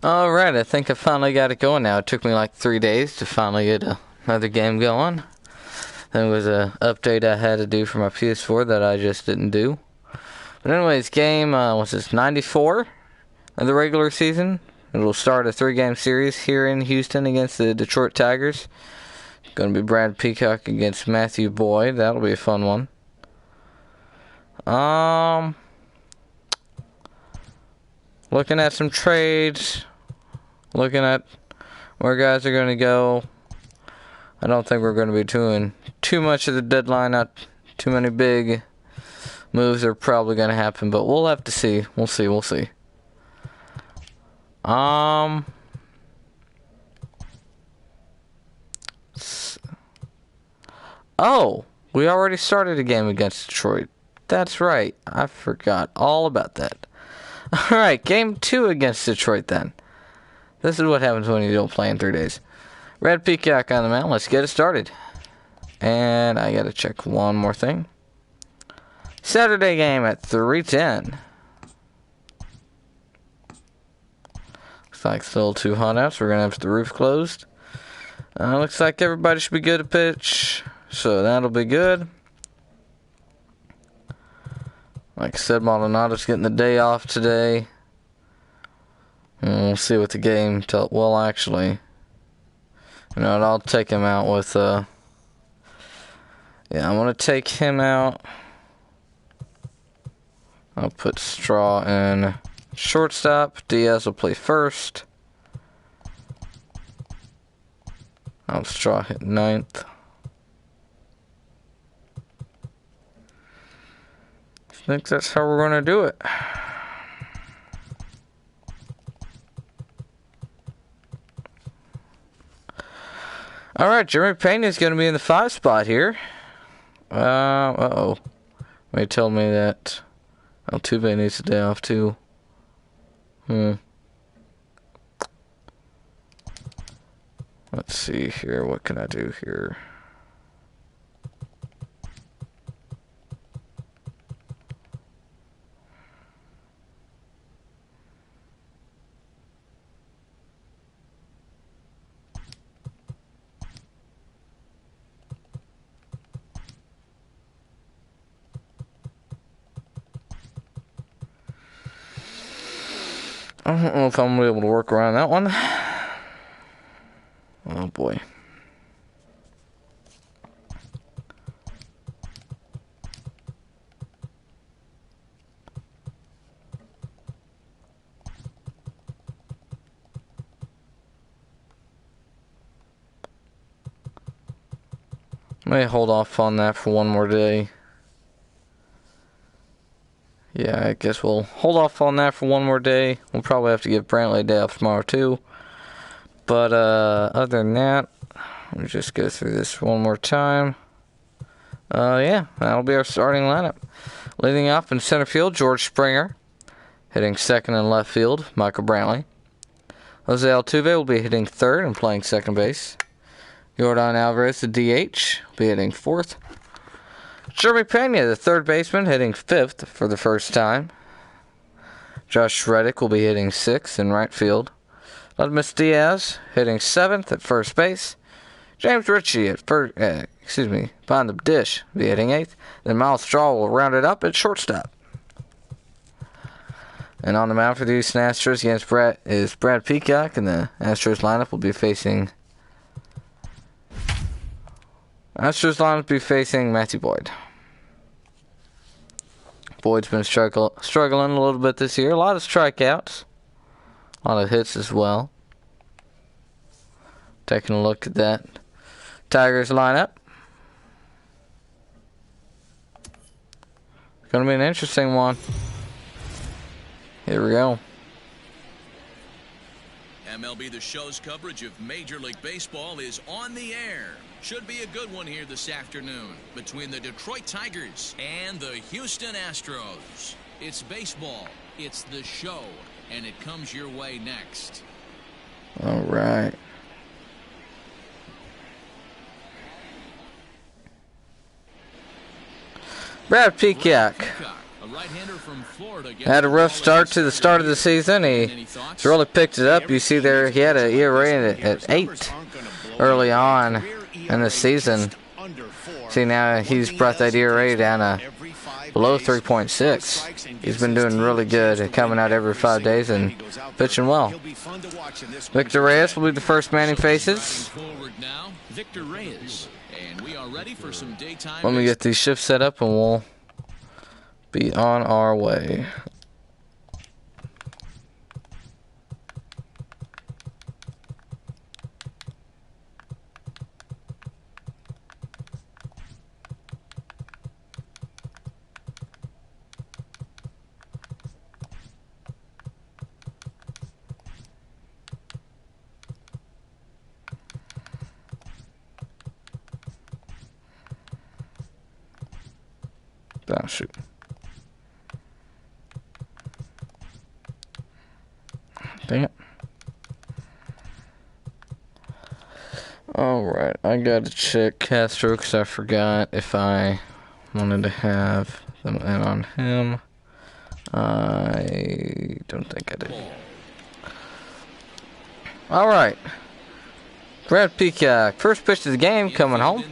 Alright, I think I finally got it going now. It took me like 3 days to finally get another game going. There was an update I had to do for my PS4 that I just didn't do. But anyways, game, was this 94 of the regular season? It'll start a 3-game series here in Houston against the Detroit Tigers. It's going to be Brad Peacock against Matthew Boyd. That'll be a fun one. Looking at some trades. Looking at where guys are going to go. I don't think we're going to be doing too much of the deadline. Not too many big moves are probably going to happen, but we'll have to see. We'll see. Oh, we already started a game against Detroit. That's right. I forgot all about that. Alright, game 2 against Detroit then. This is what happens when you don't play in 3 days. Red Peacock on the mound. Let's get it started. And I gotta check one more thing. Saturday game at 3:10. Looks like it's a little too hot out, so we're gonna have the roof closed. Looks like everybody should be good to pitch, so that'll be good. Like I said, Maldonado's getting the day off today. And we'll see what the game well, actually, you know what, I'll take him out with, I'm going to take him out. I'll put Straw in shortstop. Diaz will play first. I'll Straw hit 9th. I think that's how we're going to do it. Alright, Jeremy Pena is going to be in the 5 spot here. They told me that Altuve needs a day off too. Let's see here. What can I do here? I don't know if I'm going to be able to work around that one. Oh boy. May hold off on that for one more day. Yeah, I guess we'll hold off on that for one more day. We'll probably have to give Brantley a day off tomorrow too. But other than that, let me just go through this one more time. Yeah, that'll be our starting lineup. Leading off in center field, George Springer. Hitting second and left field, Michael Brantley. Jose Altuve will be hitting third and playing second base. Yordan Alvarez, the DH, will be hitting fourth. Jeremy Pena, the third baseman, hitting fifth for the first time. Josh Reddick will be hitting sixth in right field. Ledmus Diaz hitting seventh at first base. James Ritchie at behind the dish, will be hitting eighth. Then Miles Straw will round it up at shortstop. And on the mound for the Houston Astros against Brad Peacock, and the Astros lineup will be facing Matthew Boyd. Boyd's been struggling a little bit this year. A lot of strikeouts. A lot of hits as well. Taking a look at that Tigers lineup. It's going to be an interesting one. Here we go. MLB The Show's coverage of Major League Baseball is on the air. Should be a good one here this afternoon between the Detroit Tigers and the Houston Astros. It's baseball, it's the show, and it comes your way next. All right. Brad Peacock. A right-hander from Florida Had a rough start to the start of the season. He's really picked it up. You see there, he had an ERA at 8 early on in the season. See, now he's brought that ERA down to below 3.6. He's been doing really good, coming out every 5 days and pitching well. Victor Reyes will be the first man he faces. Victor Reyes, and we are ready for some daytime. Let me get these shifts set up and we'll be on our way. Oh, shoot. Dang it. Alright, I gotta check Castro because I forgot if I wanted to have them in on him. I don't think I did. Alright. Brad Peacock, first pitch of the game, coming home.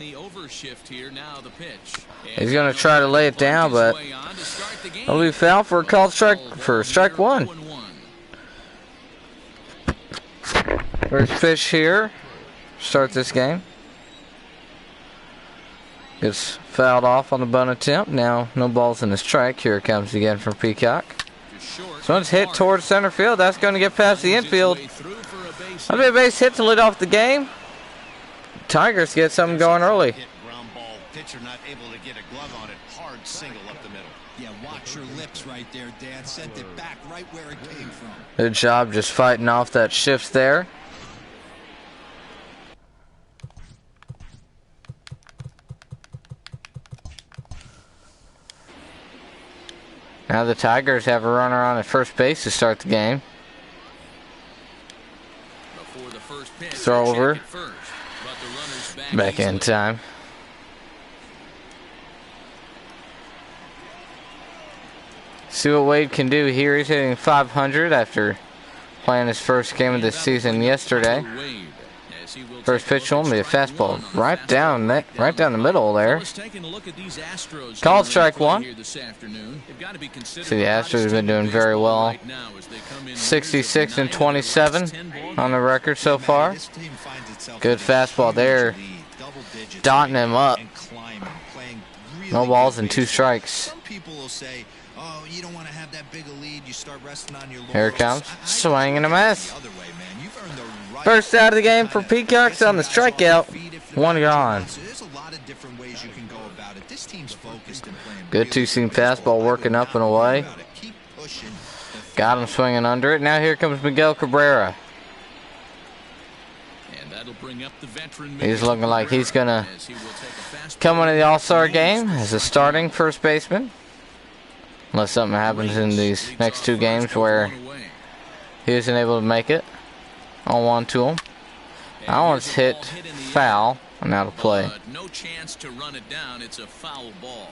He's going to try to lay it down, but it'll be foul for a called strike for strike one. First pitch here. Start this game. Gets fouled off on the bunt attempt. Now no balls in the strike. Here it comes again from Peacock. This one's hit towards center field. That's going to get past the infield. That'll be a base hit to lead off the game. Tigers get something going early. Pitcher not able to get a glove on it. Hard single up the middle. Yeah, watch your lips right there, Dan. Sent it back right where it came from. Good job just fighting off that shift there. Now the Tigers have a runner on at first base to start the game. Throw over. Back in time. See what Wade can do here. He's hitting 500 after playing his first game of the season yesterday. First pitch will be a fastball right down the middle there. Called strike one. See, the Astros have been doing very well. 66 and 27 on the record so far. Good fastball there. Dotting him up. No balls and 2 strikes. Oh, you don't want to have that big a lead. You start resting on your laurels. Here it comes. Swing and a miss. First out of the game for Peacocks on the strikeout. One gone. There's a lot of different ways you can go about it. This team's focused and playing. Good two-seam fastball working up and away. Got him swinging under it. Now here comes Miguel Cabrera. He's looking like he's going to come into the All-Star game as a starting first baseman. Unless something happens in these next 2 games where he isn't able to make it. On 1-2 him. That one's hit foul and out of play. No chance to run it down. It's a foul ball.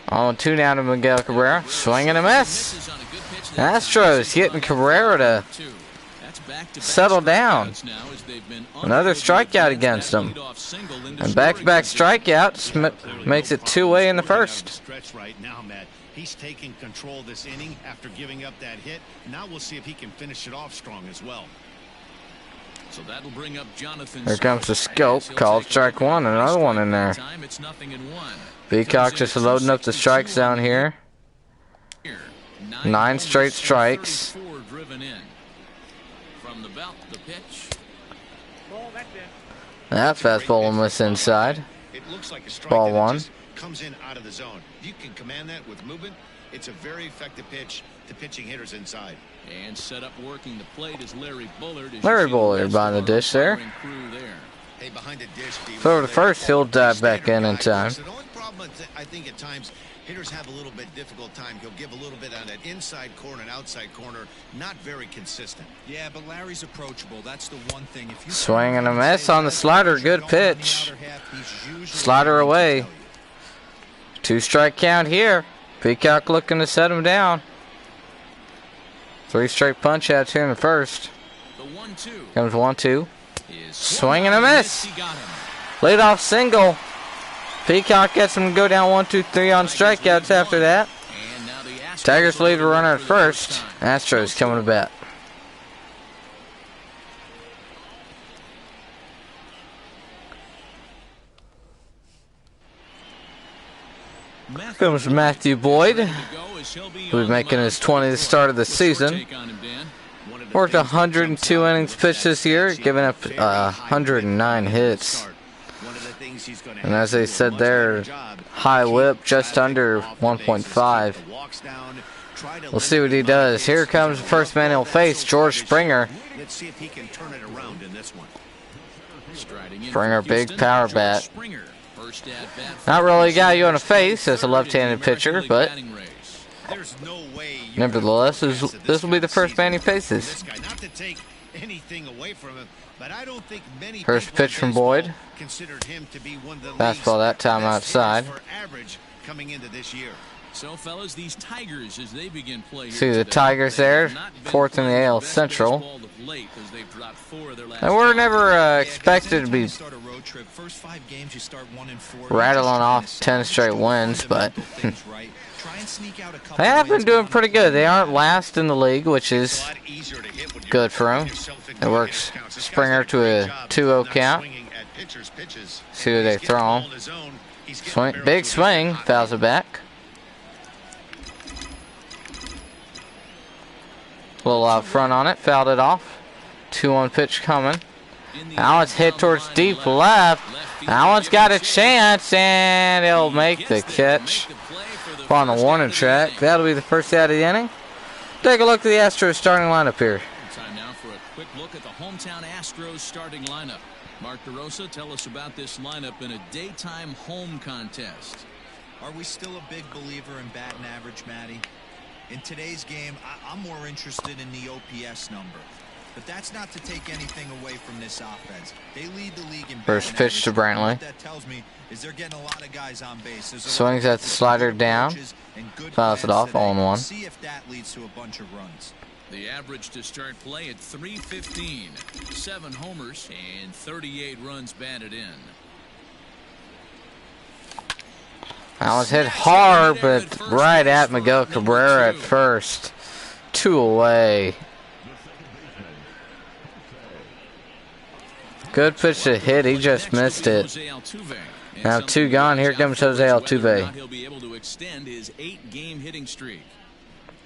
On 2 now to Miguel Cabrera. Swing and a miss. Astros getting Cabrera to settle down. Another strikeout against him. And back-to-back strikeouts makes it 2-way in the first. He's taking control this inning after giving up that hit. Now we'll see if he can finish it off strong as well. So that'll bring up Jonathan. Here comes the scope. Called strike one. Another one in there. Peacock just loading up the strike zone here. 9 straight strikes. That fastball will miss inside. Ball 1. Comes in out of the zone. You can command that with movement. It's a very effective pitch to pitching hitters inside. And set up working the plate is Larry Bullard. Larry Bullard behind the dish there. Hey, behind the dish. So the first, he'll dive back in time. The only problem I think at times hitters have a little bit difficult time. He'll give a little bit on that inside corner and outside corner. Not very consistent. Yeah, but Larry's approachable. That's the one thing. If you swing and a miss on the slider. Good pitch. Slider away. 2-strike count here. Peacock looking to set him down. 3 straight punch outs here in the first. Comes 1-2. Swing and a miss. Leadoff single. Peacock gets him to go down 1-2-3 on strikeouts after that. Tigers leave a runner at first. Astros coming to bat. Comes Matthew Boyd, who'll be making his 20th start of the season. Worked 102 innings pitched this year, giving up 109 hits. And as they said there, high whip, just under 1.5. We'll see what he does. Here comes the first man he'll face, George Springer. Let's see if he can turn it around in this one. Springer, big power bat. Not really a guy you want to face as a left-handed pitcher, but nevertheless, this will be the first man he faces. First pitch from Boyd. Fastball that time outside. So, fellas, these Tigers, as they begin play here See the today, Tigers there, 4th in the AL Central. And we're never expected to be rattling off 10 straight wins, but they have been doing pretty good. They aren't last in the league, which is good for them. It works Springer to a 2-0 count. See what they throw him. Swing, big swing, fouls it back. A little out front on it, fouled it off. 2-1 pitch coming. Allen's hit towards deep left. Allen's got a chance, and he'll make the catch on the warning track. That'll be the first out of the inning. Take a look at the Astros starting lineup here. Time now for a quick look at the hometown Astros starting lineup. Mark DeRosa, tell us about this lineup in a daytime home contest. Are we still a big believer in batting average, Matty? In today's game, I'm more interested in the OPS number. But that's not to take anything away from this offense. They lead the league in first pitch to Brantley. What that tells me is they're getting a lot of guys on base. Swings at the slider down. Fouls it off, 0-1. See if that leads to a bunch of runs. The average to start play at .315. 7 homers and 38 runs batted in. Allen's hit hard, but right at Miguel Cabrera at first. 2 away. Good pitch to hit. He just missed it. Now 2 gone. Here comes Jose Altuve. He'll be able to extend his 8-game hitting streak.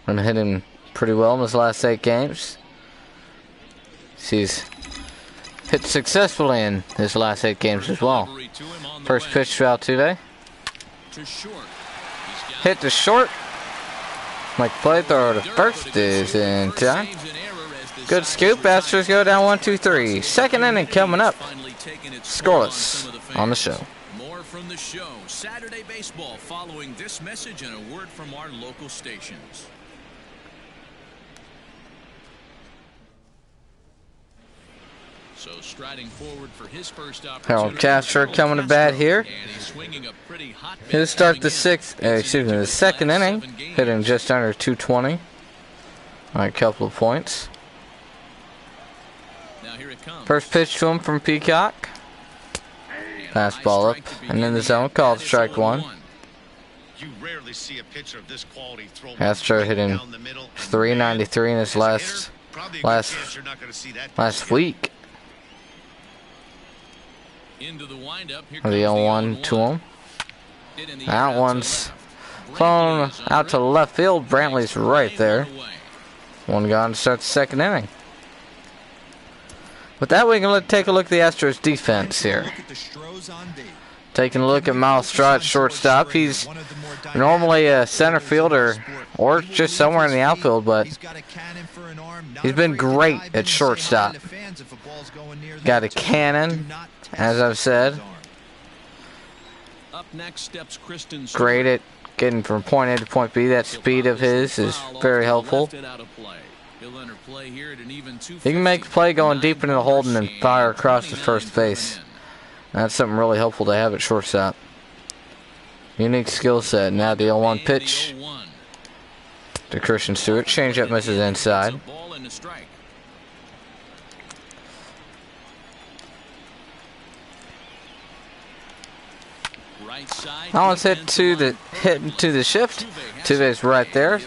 Been hitting pretty well in his last 8 games. He's hit successfully in his last 8 games as well. First pitch to Altuve. Hit to short. Make play, throw to first is in time. Good scoop. Astros go down 1-2-3. Second inning coming up. Scoreless on the show. More from the show. Saturday baseball following this message and a word from our local stations. So striding forward for his first opportunity. Harold Castro coming to bat here. He'll start the the second inning, hitting just under 220. A couple of points. First pitch to him from Peacock. Fastball up and in the zone, called strike 1. Castro hitting .393 in his last week. The 0-1 to him. That one's flown out to left field. Brantley's right there. 1 gone to start the second inning. With that, we can take a look at the Astros defense here. Taking a look at Miles Straw at shortstop. He's normally a center fielder or just somewhere in the outfield, but he's been great at shortstop. Got a cannon, as I've said. Great at getting from point A to point B. That speed of his is very helpful. He can make the play going deep into the hold and then fire across the first base. That's something really helpful to have at shortstop. unique skill set. Now the 0-1 pitch to Christian Stewart. Changeup misses inside. That one's hit into the shift. Tuve's right there.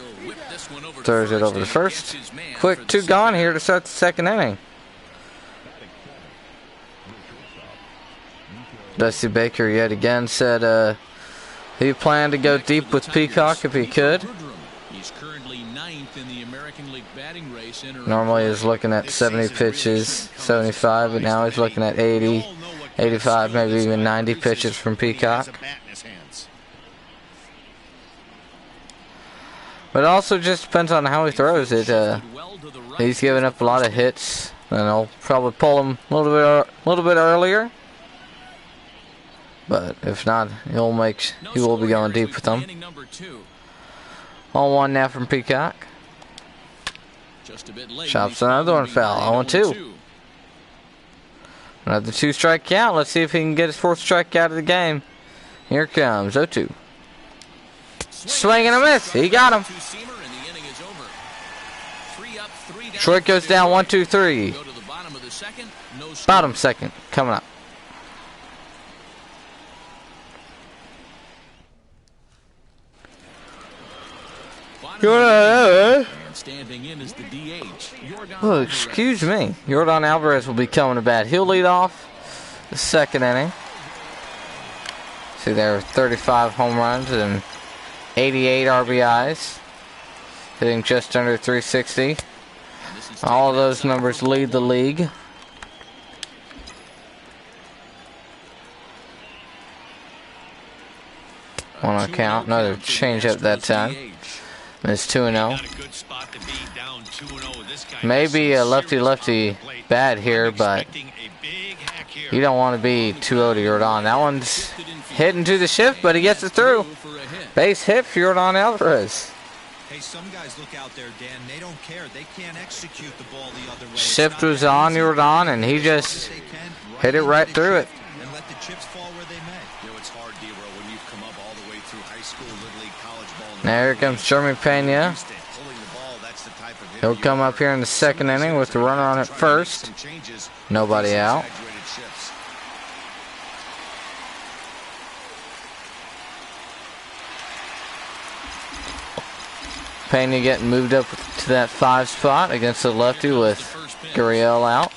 Throws it over the first. Quick 2 gone here to start the second inning. Dusty Baker yet again said he planned to go deep with Peacock if he could. Normally he's looking at 70 pitches, 75, but now he's looking at 80, 85, maybe even 90 pitches from Peacock. But it also just depends on how he throws it. He's giving up a lot of hits, and I'll probably pull him a little bit earlier. But if not, he will be going deep with them. 0-1 now from Peacock. Chops another one foul. 0-2. Another 2-strike count. Let's see if he can get his 4th strikeout of the game. Here comes 0-2. Swing and a miss. He got him. Detroit goes down 1-2-3. Bottom second coming up. Standing in is the DH. Oh, excuse me. Yordan Alvarez will be coming to bat. He'll lead off the second inning. See there, 35 home runs and 88 RBIs. Hitting just under 360. All of those numbers lead the league. One on count. Another changeup that time. It's 2-0. Maybe a lefty-lefty bat here, but you don't want to be 2-0 to Yordan. That one's hitting to the shift, but he gets it through. Base hit for Yordan Alvarez. Hey, some guys look out there, Dan. They don't care. They can't execute the ball the other way. Shift was on Yordan, and he just hit it right through it. And let the chips fall where they may. You know, it's hard, D-Row, when you've come up all the way through high school, little league, college ball. Now here comes Jeremy Pena. He'll come up here in the second inning with the runner on at first. Nobody out. Pena getting moved up to that 5 spot against the lefty with Gurriel out.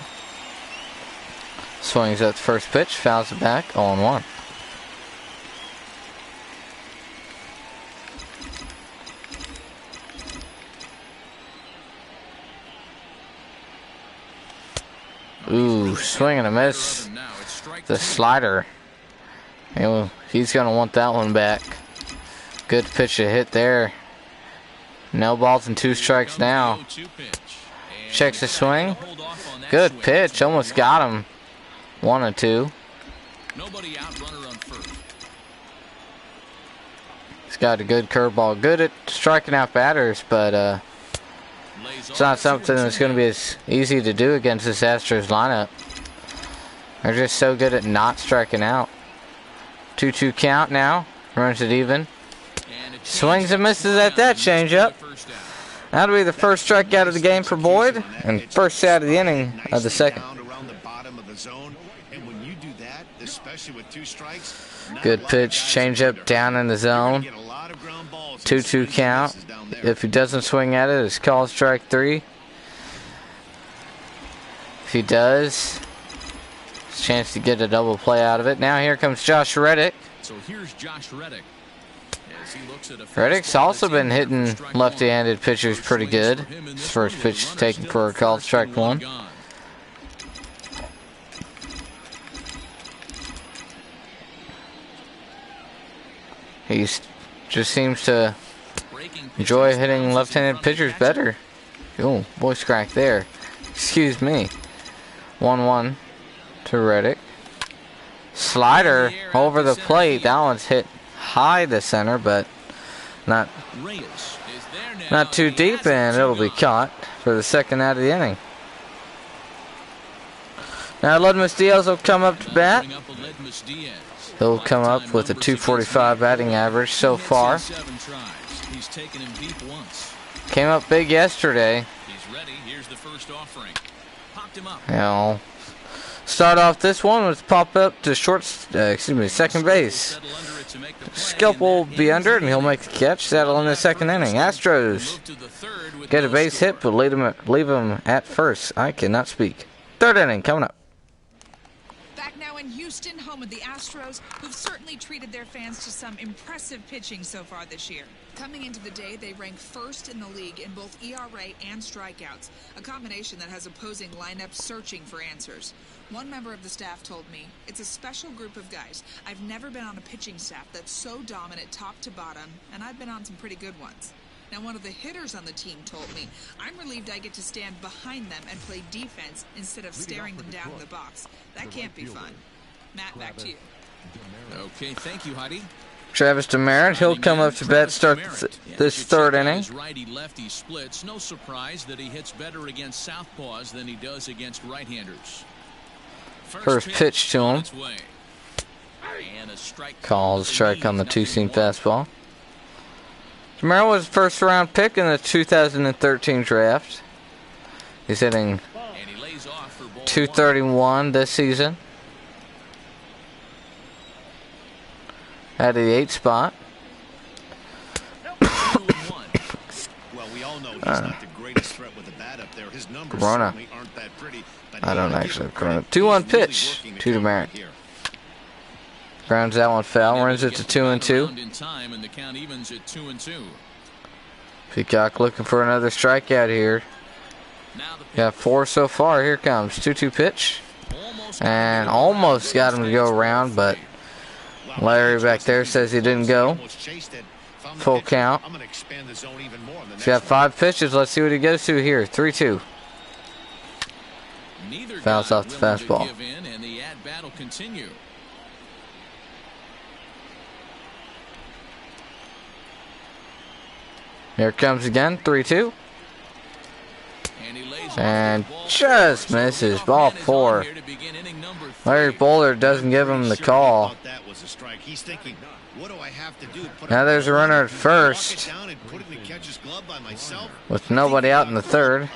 Swings at the first pitch, fouls it back, 0-1. Ooh, swing and a miss. The slider. He's going to want that one back. Good pitch to hit there. No balls and 2 strikes now. Checks the swing. Good pitch. Almost got him. 1-2. He's got a good curveball. Good at striking out batters, but it's not something that's going to be as easy to do against this Astros lineup. They're just so good at not striking out. 2-2 count now. Runs it even. Swings and misses at that changeup. That'll be the first strikeout of the game for Boyd, and first out of the inning of the second. Good pitch, changeup down in the zone. 2-2 count. If he doesn't swing at it, it's called strike 3. If he does, it's a chance to get a double play out of it. Now here comes Josh Reddick. So here's Josh Reddick. Reddick's also been hitting lefty-handed pitchers pretty good. His first pitch is taken for a call, strike 1. He just seems to enjoy hitting left-handed pitchers better. Oh, voice crack there. Excuse me. 1-1 to Reddick. Slider over the plate. That one's hit high to center, but not too deep, and it'll be caught for the second out of the inning. Now Ledmus Diaz will come up to bat. He'll come up with a 245 batting average so far. He's taken him deep once. Came up big yesterday. He's ready. Here's the first offering. Popped him up. Now, start off this one with pop up to second base. Skip will be under it, and he'll make the catch. Settle in the second inning. Astros get a base hit, but leave him at first. I cannot speak. Third inning coming up. Back now in Houston, home of the Astros, who've certainly treated their fans to some impressive pitching so far this year. Coming into the day, they rank first in the league in both ERA and strikeouts, a combination that has opposing lineups searching for answers. One member of the staff told me, it's a special group of guys. I've never been on a pitching staff that's so dominant top to bottom, and I've been on some pretty good ones. Now, one of the hitters on the team told me, I'm relieved I get to stand behind them and play defense instead of staring them down in the box. That can't be fun. Matt, back to you. Okay, thank you, Heidi. Travis Demeritte, he'll come up to bat, start this third inning. Righty-lefty splits. No surprise that he hits better against southpaws than he does against right-handers. First pitch to him. Calls strike on the two-seam fastball. Demeritte was first round pick in the 2013 draft. He's hitting .231 this season. At the 8th spot. Well, we all know he's not the greatest threat with the bat up there. His numbers certainly aren't that pretty. I don't actually have Corona. 2-1 pitch to Demeritte. Grounds that one foul. Runs it to 2-2. Peacock looking for another strikeout here. Got 4 so far. Here comes 2-2 pitch. And almost got him to go around, but Larry back there says he didn't go. Full count. He's got 5 pitches. Let's see what he goes to here. 3-2. Fouls off the fastball. Here it comes again. 3-2. And just misses. Ball 4. Larry Bowler doesn't give him the call. Now there's a runner at first with nobody out in the third.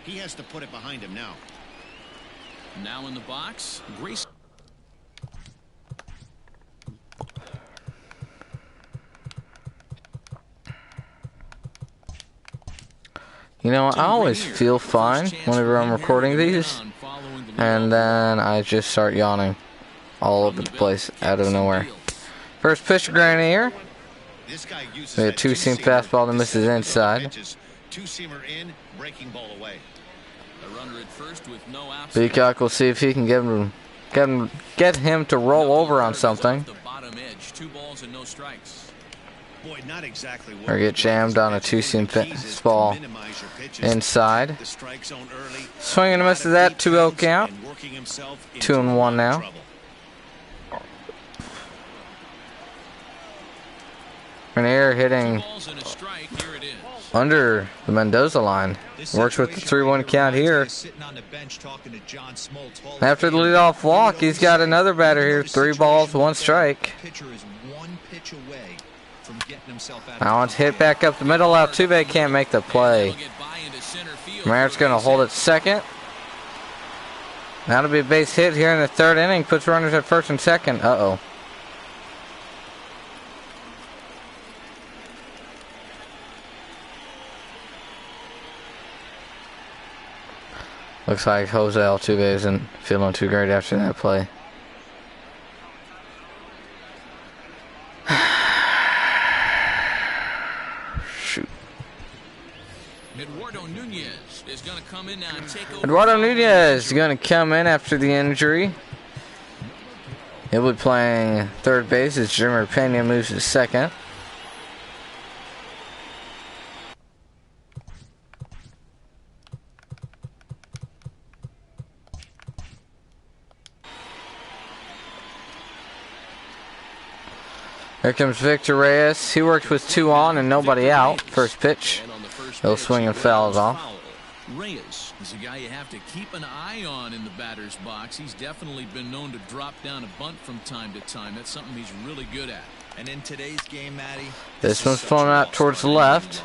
He has to put it behind him now. Now in the box, Grace. You know, I always feel fine whenever I'm recording these, and then I just start yawning all over the place out of nowhere. First pitch to Granier. We had two-seam fastball that misses inside. Two-seamer in, breaking ball away. Peacock will see if he can get him to roll over on something. Or get jammed on a two-seam fastball inside. Swing and a miss of that, 2-0 count. 2-1 now. Granier hitting under the Mendoza line. Works with the 3-1 count here. After the leadoff walk, he's got another batter here. 3 balls, 1 strike. Now it's hit back up the middle. Altuve can't make the play. Merritt's going to hold it second. That'll be a base hit here in the third inning. Puts runners at first and second. Uh-oh. Looks like Jose Altuve isn't feeling too great after that play. Shoot. Eduardo Nunez is going to come in now and take over. Eduardo Nunez is going to come in after the injury. He'll be playing third base as Jimmer Pena moves to second. Here comes Victor Reyes. He worked with 2 on and nobody out. First pitch. He'll swing and foul it off. Reyes He's a guy you have to keep an eye on in the batter's box. He's definitely been known to drop down a bunt from time to time. That's something he's really good at. And in today's game, Matty, This one's flown out towards the left.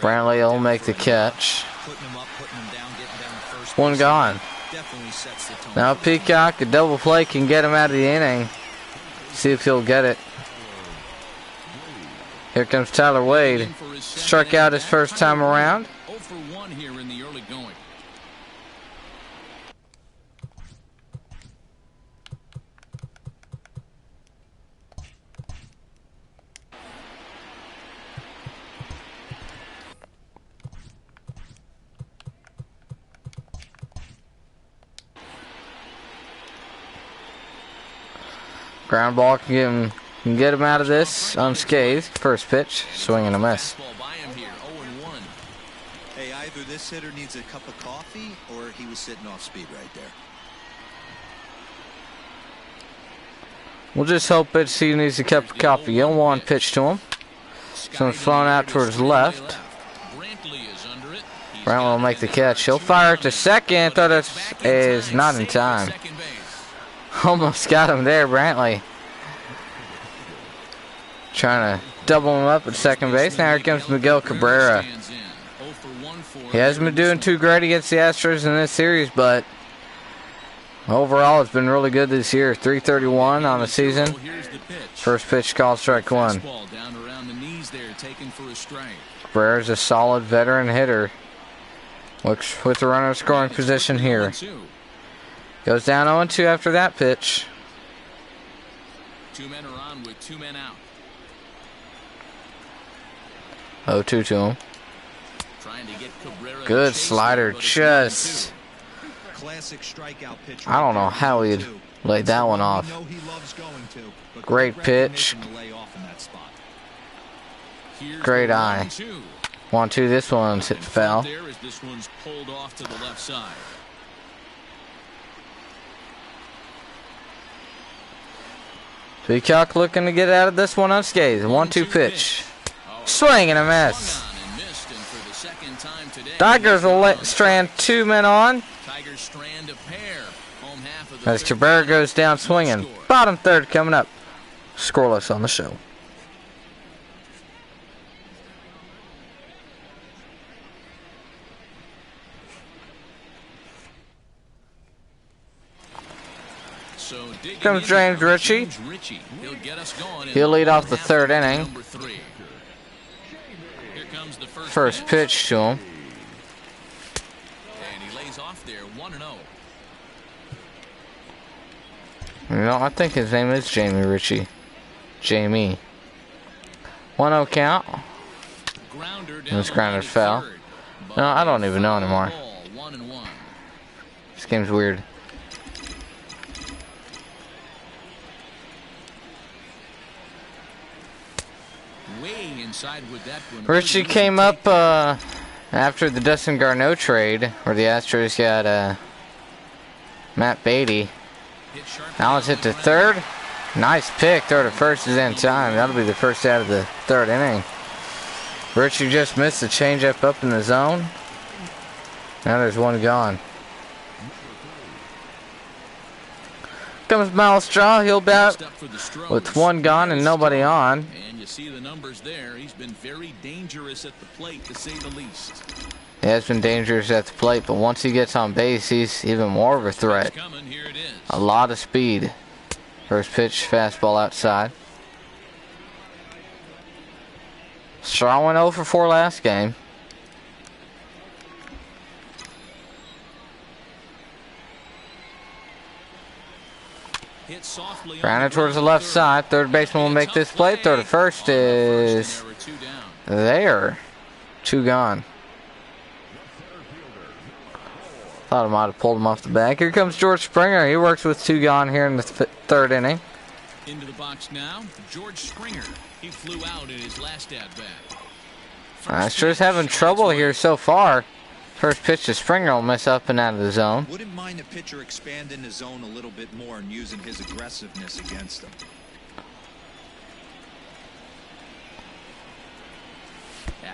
Brantley will make the catch. One gone. Now Peacock, a double play can get him out of the inning. See if he'll get it. Here comes Tyler Wade. Struck out his first time around. 0 for 1 here in the early going. Ground ball can get him out of this unscathed. First pitch, swing and a miss. Hey, either this hitter needs a cup of coffee or he was sitting off speed right there. We'll just hope he needs a cup of coffee. 0-1 pitch to him. Someone's flown out towards the left. Brantley will make the catch. He'll fire it to second. Thought that is not in time. Almost got him there, Brantley. Trying to double him up at second base. Now here comes Miguel Cabrera. He hasn't been doing too great against the Astros in this series, but overall it's been really good this year. 331 on the season. First pitch called strike one. Cabrera's a solid veteran hitter. Looks with the runner in scoring position here. Goes down 0-2 after that pitch. 2 men are on with 2 men out. 0-2 to him. Good slider, just. I don't know how he'd laid that one off. Great pitch. Great eye. 1-2. This one's hit foul. This one's pulled off to the left side. Peacock looking to get out of this one unscathed. 1-2 pitch. Swing and a miss. Tigers will strand 2 men on. As Cabrera goes down swinging. Bottom third coming up. Scoreless on the show. Comes James Ritchie. He'll lead off the third inning. First pitch to him. And he lays off there, 1-0. No, I think his name is Jamie Ritchie. Jamie. 1-0 count. And this grounder foul. No, I don't even know anymore. This game's weird. Ritchie came up after the Dustin Garneau trade, where the Astros got Matt Beatty. Now it's hit to third. Nice pick. Throw to first is in time. That'll be the first out of the third inning. Ritchie just missed the changeup up in the zone. Now there's one gone. Comes Miles Straw. He'll bat with 1 gone and nobody on. And you see the numbers there. He's been very dangerous at the plate, to say the least. He has been dangerous at the plate, but once he gets on base, he's even more of a threat. A lot of speed. First pitch, fastball outside. Straw went 0 for 4 last game. Grounded towards the left side. Third baseman will make this play. Throw to first is there. 2 gone. Thought I might have pulled him off the bag. Here comes George Springer. He works with 2 gone here in the third inning. Into the box now, George Springer. He flew out in his last at-bat. Astros having trouble here so far. First pitch to Springer will miss up and out of the zone. Wouldn't mind a pitcher expanding the zone a little bit more and using his aggressiveness against them.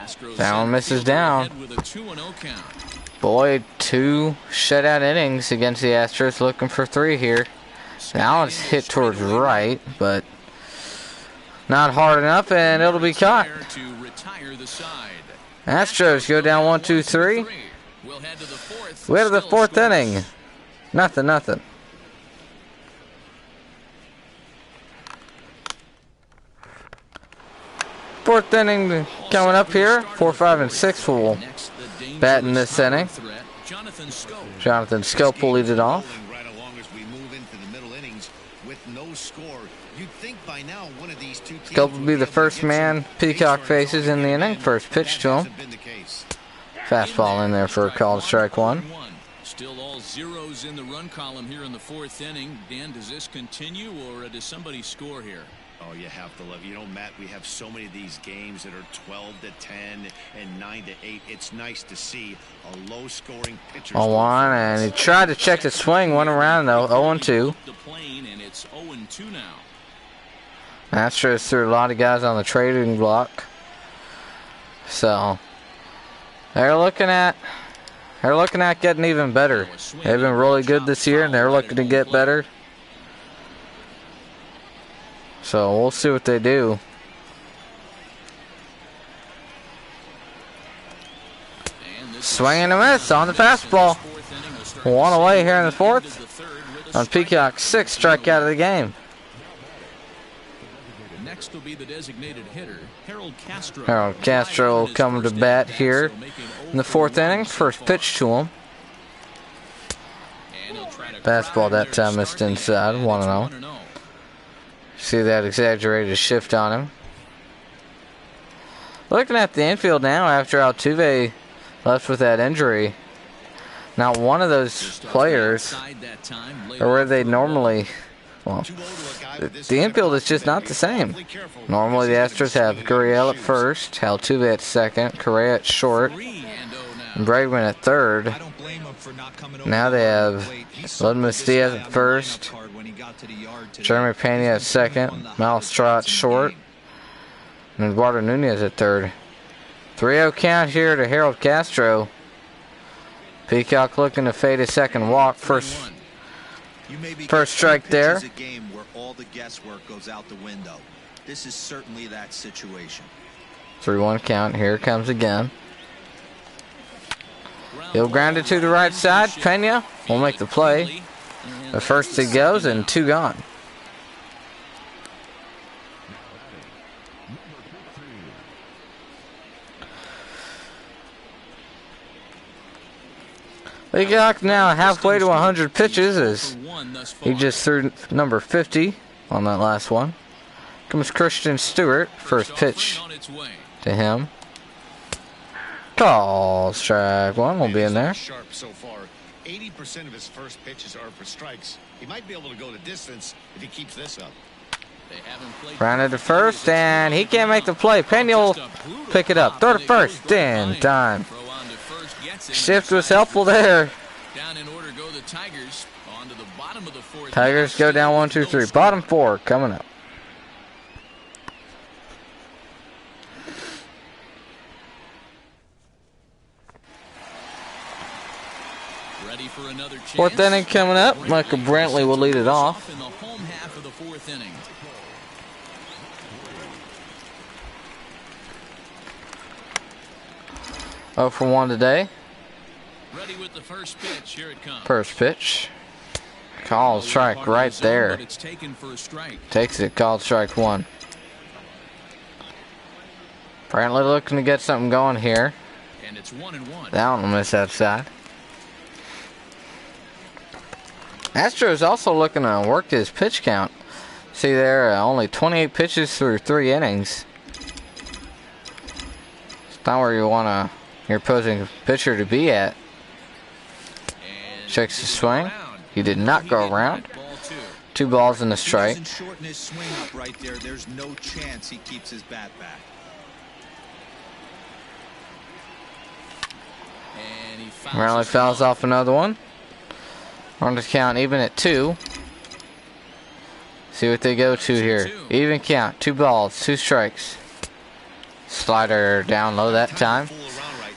Astros That one misses down. with a 2-0 count. Boy, 2 shutout innings against the Astros, looking for 3 here. Now it's hit towards right, but not hard enough, and it'll be caught. To retire the side. Astros go down 1, 2, 3. We'll head to the fourth. We're to the Still 4th scoreless. inning. Nothing. Fourth inning coming up here. 4, 5, and 6 will Next, the bat in this inning. threat, Jonathan Scope. Jonathan Scope will lead it off. Right along as we move into the middle innings with no score. You'd think by now one of these two teams Scope will be the first man Peacock faces in the inning. First pitch to him. Fastball in there for a called strike 1. Still all zeros in the run column here in the 4th inning. Dan, does this continue, or does somebody score here? Oh, you have to love. You know, Matt, we have so many of these games that are 12 to 10 and 9 to 8. It's nice to see a low-scoring pitcher. 0-1, and he tried to check the swing. Went around though. 0-2. The plane, and it's 0-2 now. Astros threw a lot of guys on the trading block, so they're looking at getting even better. They've been really good this year, and they're looking to get better. So we'll see what they do. Swing and a miss on the fastball. 1 away here in the 4th. On Peacock's 6th strikeout of the game. Next will be the designated hitter, Harold Castro. Harold Castro will come to bat here in the 4th inning. First pitch to him. Fastball that time missed inside. 1-0. See that exaggerated shift on him. Looking at the infield now after Altuve left with that injury. Not one of those players are where they normally. Well, the infield is just not the same. Normally the Astros have Gurriel at first, Altuve at second, Correa at short, and Bregman at third. Now they have Ledmus Diaz at first, Jeremy Pena at second, Miles Straw at short, and Eduardo Nunez at third. 3-0 count here to Harold Castro. Peacock looking to fade a second walk. First strike there. A game where all the guesswork goes out the window. This is certainly that situation. 3-1 count. Here it comes again. He'll ground it to the right side. Pena will make the play. The first he goes and 2 gone. Peacock now halfway to 100 pitches as he just threw number 50 on that last one. Comes Christian Stewart. First pitch to him. Call strike 1 will be in there. Sharp so far. 80% of his first pitches are for strikes. He might be able to go the distance if he keeps this up. Rounded to first, and he can't make the play. Pena will pick it up. Throw to first. In time. Shift was helpful there. Down in order go the Tigers. On to the bottom of the 4th. Tigers go down 1, 2, 3. Bottom 4 coming up. Ready for another chance. 4th inning coming up. Michael Brantley will lead it off. In the home half of the 4th inning. Oh for 1 today. Ready with the first pitch. Here it comes. First pitch. Called strike right there. It's taken for a strike. Takes it. Called strike 1. Brantley looking to get something going here. And it's 1-1. That one will miss outside. Astros also looking to work his pitch count. See there, only 28 pitches through 3 innings. It's not where you want your opposing pitcher to be at. Checks the swing. He did not go around. 2 balls and a strike. He doesn't shorten his swing up right there. There's no chance he keeps his bat back. And he Brantley fouls off another one. On the count even at 2. See what they go to here. Even count. 2 balls, 2 strikes. Slider down low that time.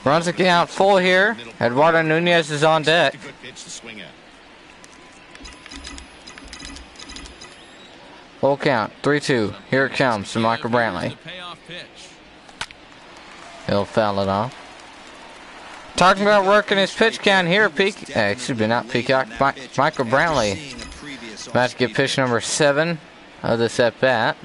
Runs the count full here. Eduardo Nunez is on deck. Full count, 3-2. Here it comes to Michael Brantley. He'll foul it off. Talking about working his pitch count here, excuse me, not Peacock, Michael Brantley. About to get pitch number 7 of this at bat.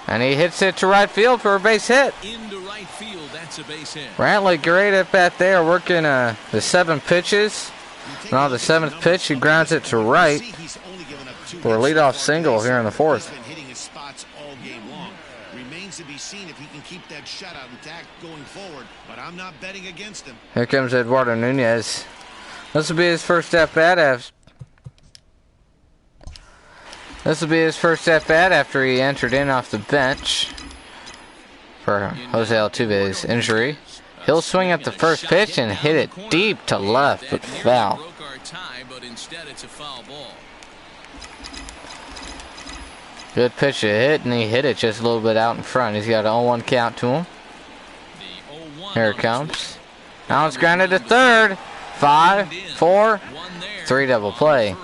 And he hits it to right field for a base hit. Into right field, that's a base hit. Brantley, great at bat there, working the 7 pitches. And on the 7th pitch, he grounds it to right for a leadoff single here in the 4th. Hitting his spots all game long. Remains to be seen if he can keep that shutout intact going forward, but I'm not betting against him. Here comes Eduardo Nunez. This will be his first at bat. This will be his first at bat after he entered in off the bench for Jose Altuve's injury. He'll swing at the first pitch and hit it deep to left, but foul. Good pitch to hit, and he hit it just a little bit out in front. He's got an 0-1 count to him. Here it comes. Now it's grounded to third. 5, 4, 3 double play.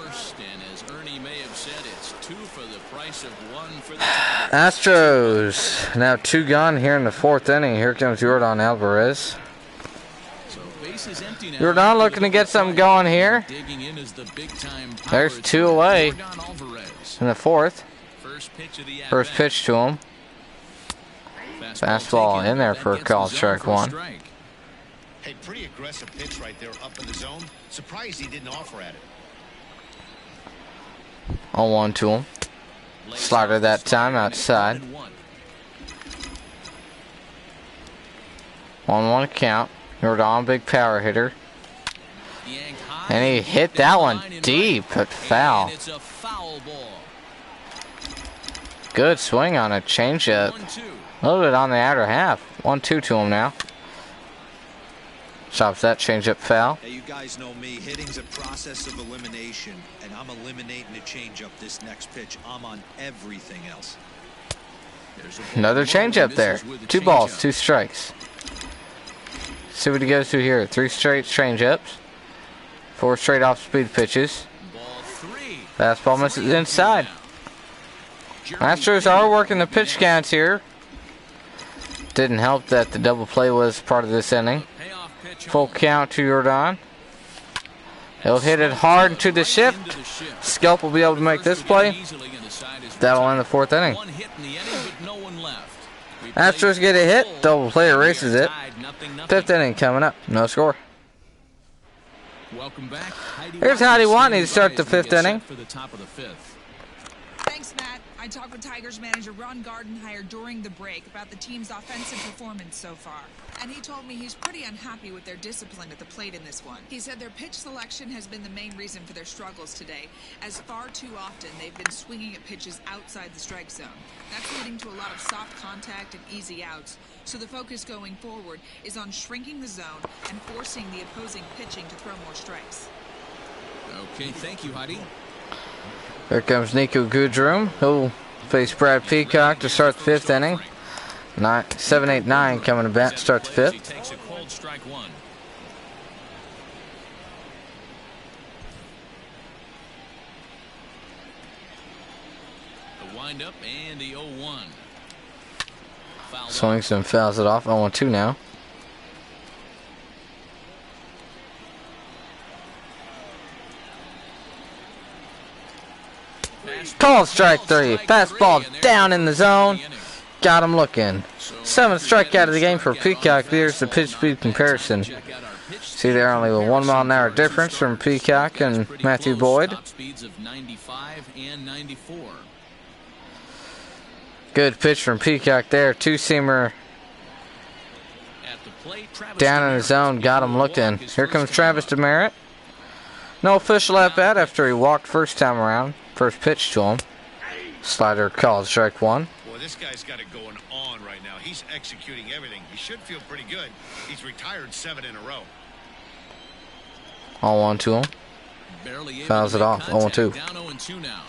Astros now 2 gone here in the 4th inning. Here comes Yordan Alvarez. Yordan looking to get something going here. There's 2 away in the 4th. First pitch to him. Fastball in there for a call, strike 1. Hey, pretty aggressive pitch right there up in the zone. Surprised he didn't offer at it. 0-1 to him. Slider that time outside. 1-1 count. Yordan, big power hitter. And he hit that one deep, but foul. Good swing on a changeup. A little bit on the outer half. 1-2 to him now. Chops that changeup foul. Hey, you guys know me. Hitting's a process of elimination, and I'm eliminating the changeup this next pitch. I'm on everything else. Another changeup there. 2 balls, 2 strikes. See what he goes to here. 3 straight changeups. 4 straight off-speed pitches. Fastball misses inside. Astros are working the pitch counts here. Didn't help that the double play was part of this inning. Full count to Yordan. He'll hit it hard into the shift. Skelp will be able to make this play. That'll end the 4th inning. Astros get a hit. Double play erases it. 5th inning coming up. No score. Here's Heidi Watney to start the 5th inning. Thanks, Matt. I talked with Tigers manager Ron Gardenhire during the break about the team's offensive performance so far. And he told me he's pretty unhappy with their discipline at the plate in this one. He said their pitch selection has been the main reason for their struggles today, as far too often they've been swinging at pitches outside the strike zone. That's leading to a lot of soft contact and easy outs. So the focus going forward is on shrinking the zone and forcing the opposing pitching to throw more strikes. Okay, thank you, Heidi. Here comes Nico Goodrum. He'll face Brad Peacock to start the 5th inning. 7-8-9 coming to bat to start the 5th. Takes a cold strike 1. The windup and the 0-1. Swings and fouls it off. 0-2 now. Called strike 3. Fastball down in the zone. Got him looking. 7th strikeout of the game for Peacock. There's the pitch speed comparison. See there, only a 1 mile an hour difference from Peacock and Matthew Boyd. Good pitch from Peacock there. 2-seamer down in the zone. Got him looking. Here comes Travis DeMeritt. No official at bat after he walked first time around. First pitch to him. Slider called strike 1. Boy, this guy's got it going on right now. He's executing everything. He should feel pretty good. He's retired 7 in a row. 0-1 to him. Fouls it off. 0-2. Down 0-2 now.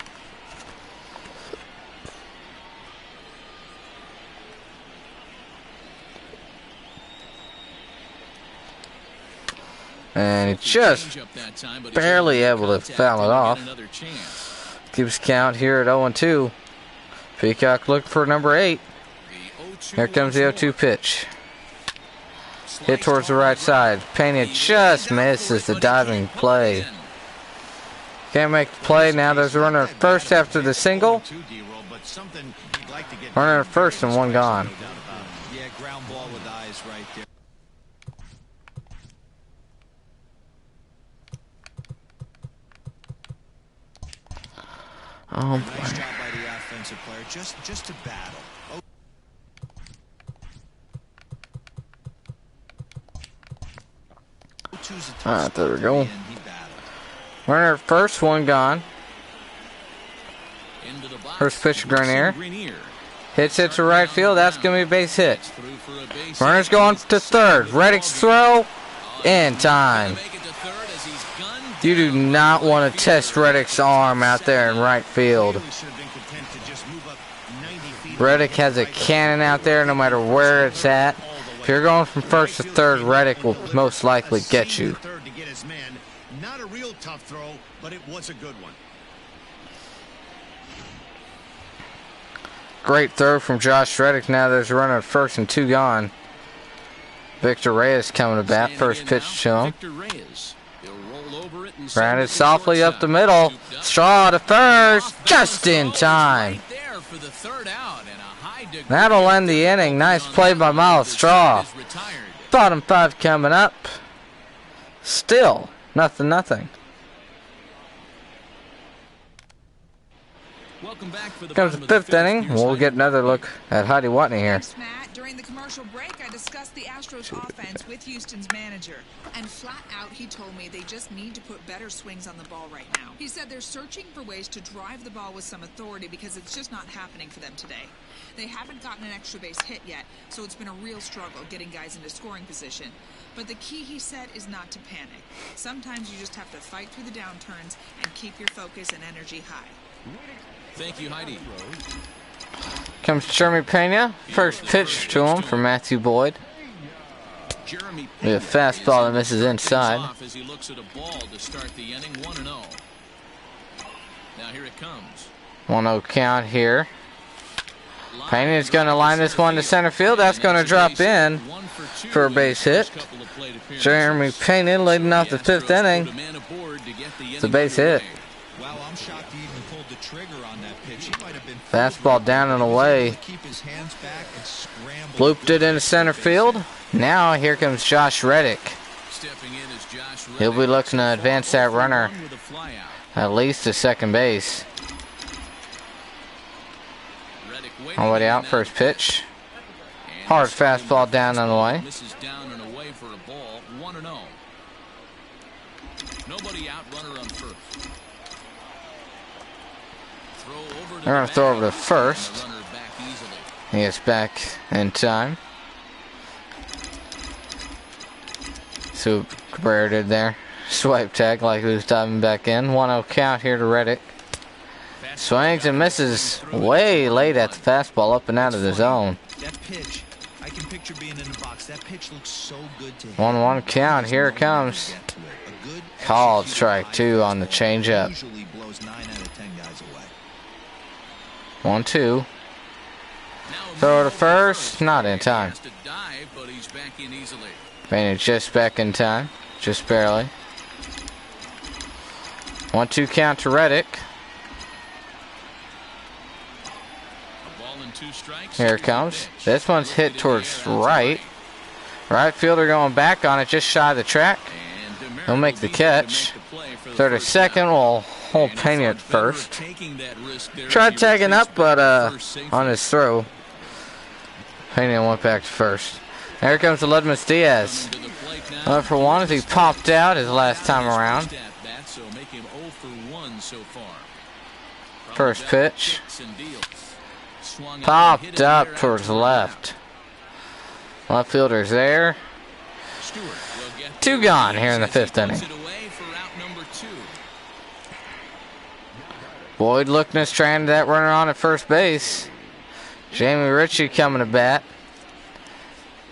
And he just barely able to foul it off. Keeps count here at 0-2. Peacock looking for number 8. Here comes the 0-2 pitch. Hit towards the right side. Pena just misses the diving play. Can't make the play. Now there's a runner at first after the single. Runner at first and one gone. Yeah, ground ball with eyes right there. Oh boy. Nice job by the offensive player, just to battle. Alright, there we go. Runner at first, one gone. First pitch, Grenier. Hits it to right field. That's going to be a base hit. Runner's going to third. Reddick's throw in time. You do not want to test Reddick's arm out there in right field. Reddick has a cannon out there no matter where it's at. If you're going from first to third, Reddick will most likely get you. Not a real tough throw, but it was a good one. Great throw from Josh Reddick. Now there's a runner at first and two gone. Victor Reyes coming to bat. First pitch to him. Grounded softly up the middle. Straw to first. Just in time. That'll end the inning. Nice play by Miles Straw. Bottom 5 coming up. Still nothing. Comes the 5th inning. We'll get another look at Heidi Watney here. Thanks, Matt. During the commercial break, I discussed the Astros offense with Houston's manager. And flat out, he told me they just need to put better swings on the ball right now. He said they're searching for ways to drive the ball with some authority because it's just not happening for them today. They haven't gotten an extra base hit yet, so it's been a real struggle getting guys into scoring position. But the key, he said, is not to panic. Sometimes you just have to fight through the downturns and keep your focus and energy high. Thank you, Heidi. Comes Jeremy Pena. First pitch to him from Matthew Boyd. With a fastball that misses inside. As he looks at a ball to start the inning, 1-0. Now here it comes. 1-0 count here. Pena is going to line this one to center field. That's going to drop in for a base hit. Jeremy Pena leading off the 5th inning. It's a base hit. Wow, I'm shocked he even pulled the trigger on that pitch. He might have been Fastball down and away. keep his hands back and scramble. Looped it into center field. Now here comes Josh Reddick. He'll be looking to advance that runner at least to second base. On the way out, first pitch. Hard fastball down and away. Misses down and away for a ball, 1-0. Nobody out, runner on first. They're going to throw over to first. He gets back in time. See what Cabrera did there. Swipe tag like he was diving back in. 1-0 count here to Reddick. Swings and misses way late at the fastball, up and out of the zone. That pitch, I can picture being in the box. That pitch looks so good to him. 1-1 count. Here it comes. Called strike 2 on the changeup. Usually blows 9 out of 10 guys away. 1-2. Throw to first. Not in time. Pena just back in time. Just barely. 1-2 count to Reddick. Here it comes. This one's hit towards right. Right fielder going back on it, just shy of the track. He'll make the catch. Third to second will hold Pena at first. Tried tagging up, but on his throw, Pena went back to first. There comes the Ledmus Diaz. For one, as he popped out his last time around. First pitch. Popped up towards the left. Left fielder's there. 2 gone here in the 5th inning. Boyd looking to strand that runner on at first base. Jamie Ritchie coming to bat.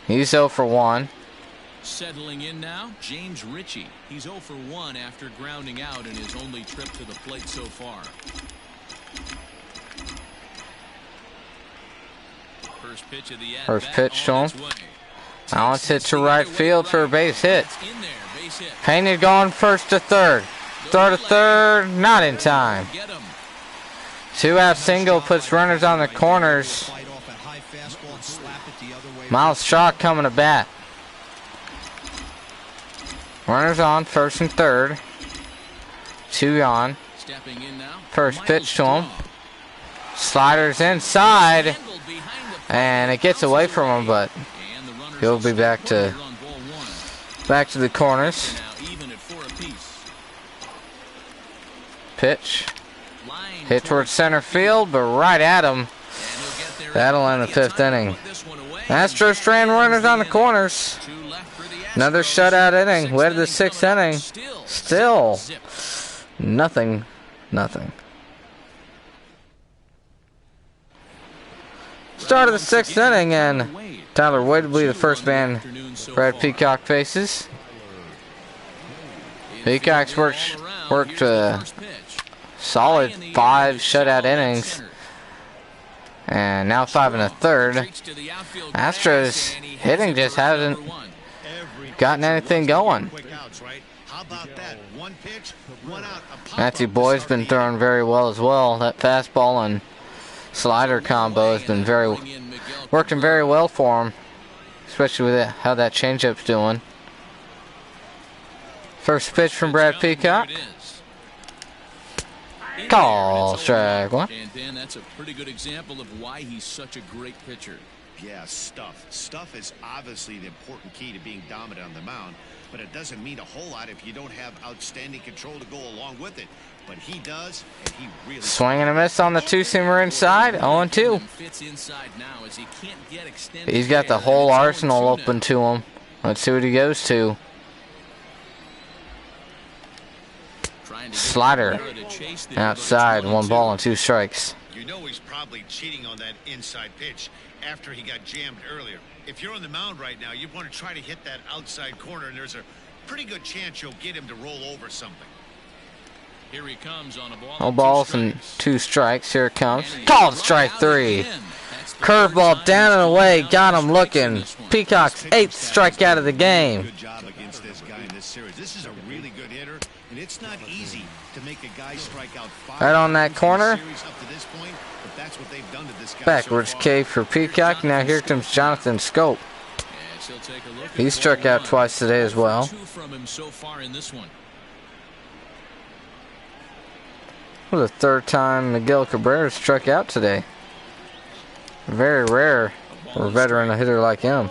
He's 0 for 1. Settling in now, James Ritchie. He's 0 for 1 after grounding out in his only trip to the plate so far. First pitch to him. Now it's hit to right field for a base hit. Painted going first to third. Throw to third, not in time. 2-out single puts runners on the corners. Miles Shaw coming to bat. Runners on first and third. 2 gone. First pitch to him. Sliders inside. And it gets away from him, but he'll be back to the corners. Pitch. Hit towards center field, but right at him. That'll end the 5th inning. Astros strand runners on the corners. Another shutout inning. Led to the 6th inning. Still nothing. Start of the 6th inning, and Tyler Wade will be the first man Brad Peacock faces. Peacock's worked solid 5 shutout innings, and now 5 1/3. Astros hitting just hasn't gotten anything going. Matthew Boyd's been throwing very well as well. That fastball and slider combo has been working very well for him, especially with how that changeup's doing. First pitch from Brad Peacock. Call, strike one. And Dan, that's a pretty good example of why he's such a great pitcher. Yeah, stuff. Stuff is obviously the important key to being dominant on the mound, but it doesn't mean a whole lot if you don't have outstanding control to go along with it. But he does, and he really... Swing and a miss on the 2-seamer inside, 0-2. He's got the whole arsenal open to him. Let's see what he goes to. Slider outside, 1 ball and 2 strikes. You know he's probably cheating on that inside pitch after he got jammed earlier. If you're on the mound right now, you want to try to hit that outside corner, and there's a pretty good chance you'll get him to roll over something. Here he comes on a ball. No balls and 2 strikes. Here it comes. Called strike 3. Curveball down and away. Got him looking. Peacock's 8th strikeout of the game. Good job against this guy in this series. This is a really good hitter, and it's not easy to make a guy strike out 5 right on that corner. up to this point, but that's what they've done to this guy Backwards so far. K for Peacock. Now here comes Jonathan Scope. He struck out twice today as well. 2 from him so far in this one. For the 3rd time Miguel Cabrera struck out today. Very rare for a veteran hitter like him.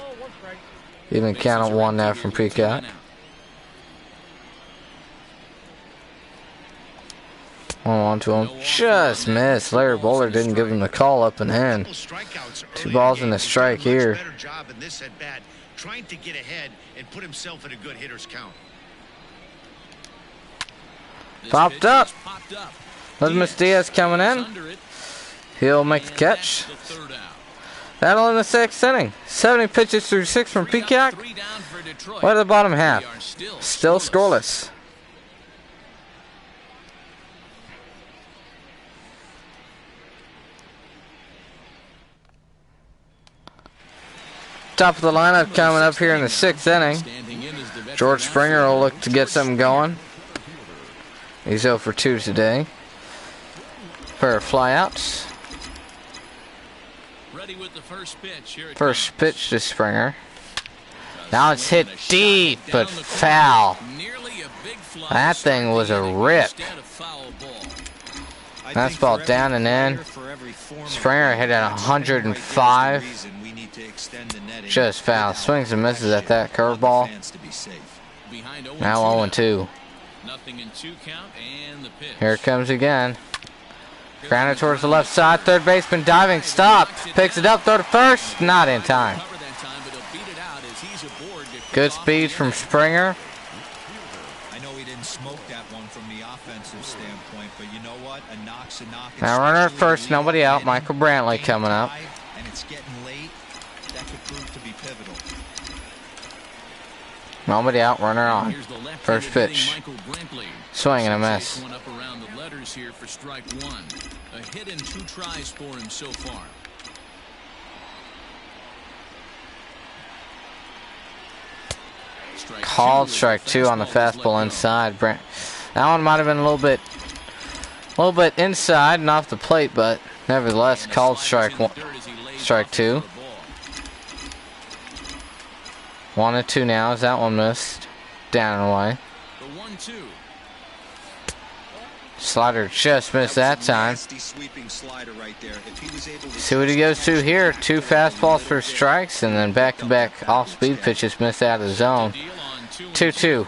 Even counted 1 now from Peacock. 1-1 to him. Just missed. Larry Bowler didn't give him the call up and in. 2 balls and a strike here. Trying to get ahead and put himself in a good hitter's count. Popped up. Lesmus Diaz coming in. He'll make the catch. That'll end the 6th inning. 70 pitches through 6 from Peacock. Right at the bottom half. Still scoreless. Top of the lineup coming up here in the 6th inning. George Springer will look to get something going. He's 0 for 2 today. Pair of flyouts. First pitch to Springer. Now it's hit deep, but foul. That thing was a rip. That's ball down and in. Springer hit at 105. Just foul. Swings and misses at that curveball. Now 0-2. Here it comes again. Grounded towards the left side. Third baseman diving. Stop. Picks it up. Throw to first. Not in time. Good speed from Springer. I know he didn't smoke that one from the offensive standpoint, but you know what? A knock's a knock. Now runner at first. Nobody out. Michael Brantley coming up. And it's getting late. That could prove to be pivotal. Nobody out, runner on. Here's the left-handed First pitch. Michael Brantley. Swing and a miss. One up around the letters here for strike one. A hit and 2 tries for him so far. Called strike two on the fastball inside. That one might have been a little bit inside and off the plate, but nevertheless called strike two. 1-2 now as that one missed. Down and away. The 1-2. Slider just missed that time. See what he goes to here. 2 fastballs for strikes and then back-to-back off-speed pitches missed out of the zone. 2-2.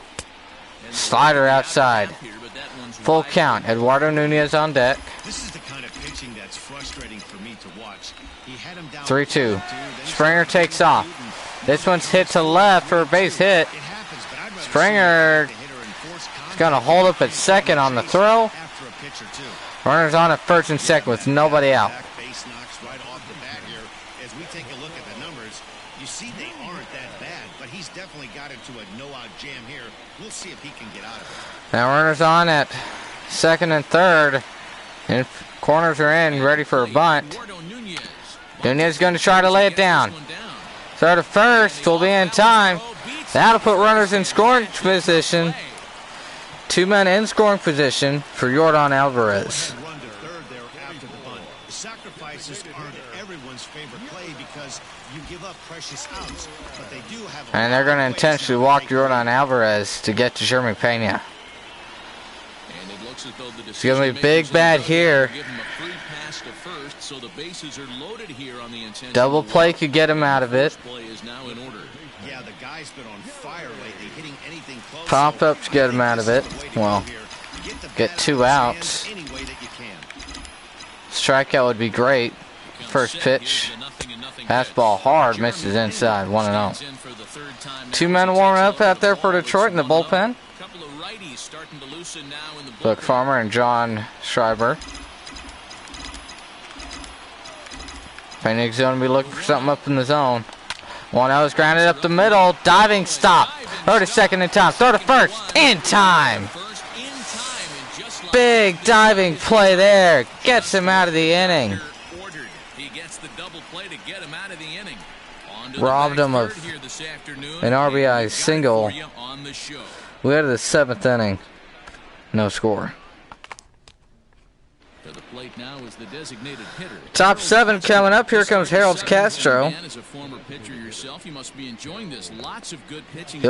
Slider outside. Full count. Eduardo Nunez on deck. This is the kind of pitching that's frustrating for me to watch. He had him down 3-2. Springer takes off. This one's hit to left for a base hit. Springer is going to hold up at second on the throw. Runners on at first and second with nobody out. Base knocks right off the bat here. As we take a look at the numbers, you see they aren't that bad, but he's definitely got into a no-out jam here. We'll see if he can get out of it. Now runners on at second and third. And corners are in, ready for a bunt. Nunez is going to try to lay it down. Third to first will be in time. That'll put runners in scoring position. 2 men in scoring position for Yordan Alvarez. Run to third there after the bunt. The sacrifices aren't everyone's favorite play because you give up precious outs, but they do have a And they're going to intentionally walk Yordan Alvarez to get to Jeremy Pena. It's going to be big bat here. Double play could get him out of it. Yeah, the guy's been on fire lately, hitting anything close. Pop up to get him out of it. Well, get 2 outs. Strikeout would be great. First pitch. Fastball hard, misses inside, 1-0. 2 men warming up out there for Detroit in the bullpen. Buck Farmer and John Schreiber. Phoenix going to be looking for something up in the zone. 1-0 is grounded up the middle. Diving stop. Throw to second in time. Throw to first in time. Big diving play there. Gets him out of the inning. Robbed him of an RBI single. We had the 7th inning. No score. Top 7 coming up. Here comes Harold Castro. He'll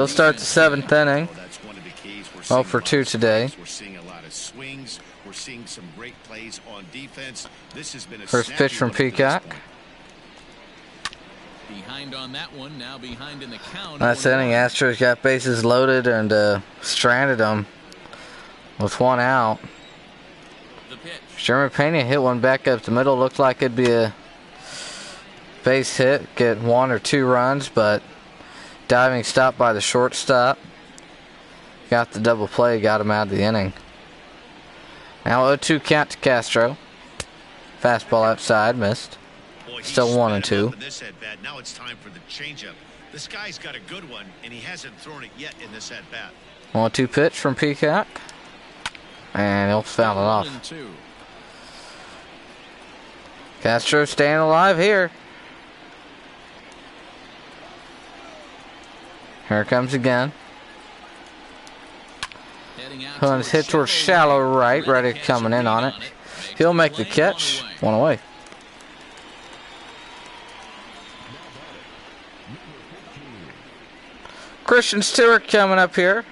start the 7th inning. 0 for 2 today. We're seeing a lot of swings. We're seeing some great plays on defense. This has been a first pitch from Peacock. Behind on that one, now behind in the count. Last inning, Astros got bases loaded and stranded them with 1 out. Jeremy Pena hit one back up the middle. Looked like it'd be a base hit, get 1 or 2 runs, but diving stop by the shortstop. Got the double play, got him out of the inning. Now 0-2 count to Castro. Fastball outside, missed. Still 1-2. Now it's time for the changeup. This guy's got a good one, and he hasn't thrown it yet in this at bat. 1-2 pitch from Peacock, and he'll foul it off. Castro staying alive here. Here it comes again. Hunt's hit towards shallow right. Ready coming in on it. He'll make the catch. 1 away. Christian Stewart coming up here.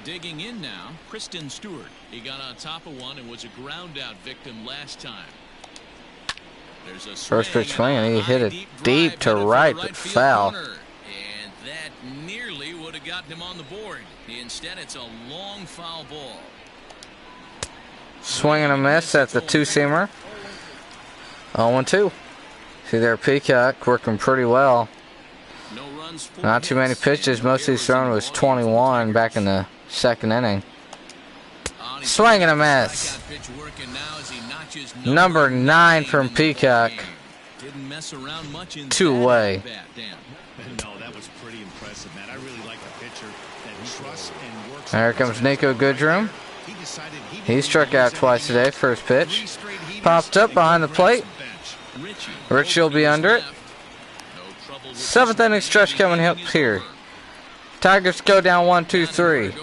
Digging in now, Kristen Stewart. He got on top of one and was a ground out victim last time. There's a first pitch swing, and he hit it deep to right, but foul. And that nearly would have gotten him on the board. Instead, it's a long foul ball. Swing and a miss. That's a 2-seamer. 0-2. See there, Peacock working pretty well. Not too many pitches. Most of these thrown was 21 back in the 2nd inning. Swing and a miss. Number 9 from Peacock. Didn't mess around much in 2 away. No, that was pretty impressive, man. I really like the pitcher that trusts and works. There comes Nico Goodrum. He struck out twice today. First pitch. Popped up behind the plate. Richie will be under it. 7th inning stretch coming up here. Tigers go down 1-2-3.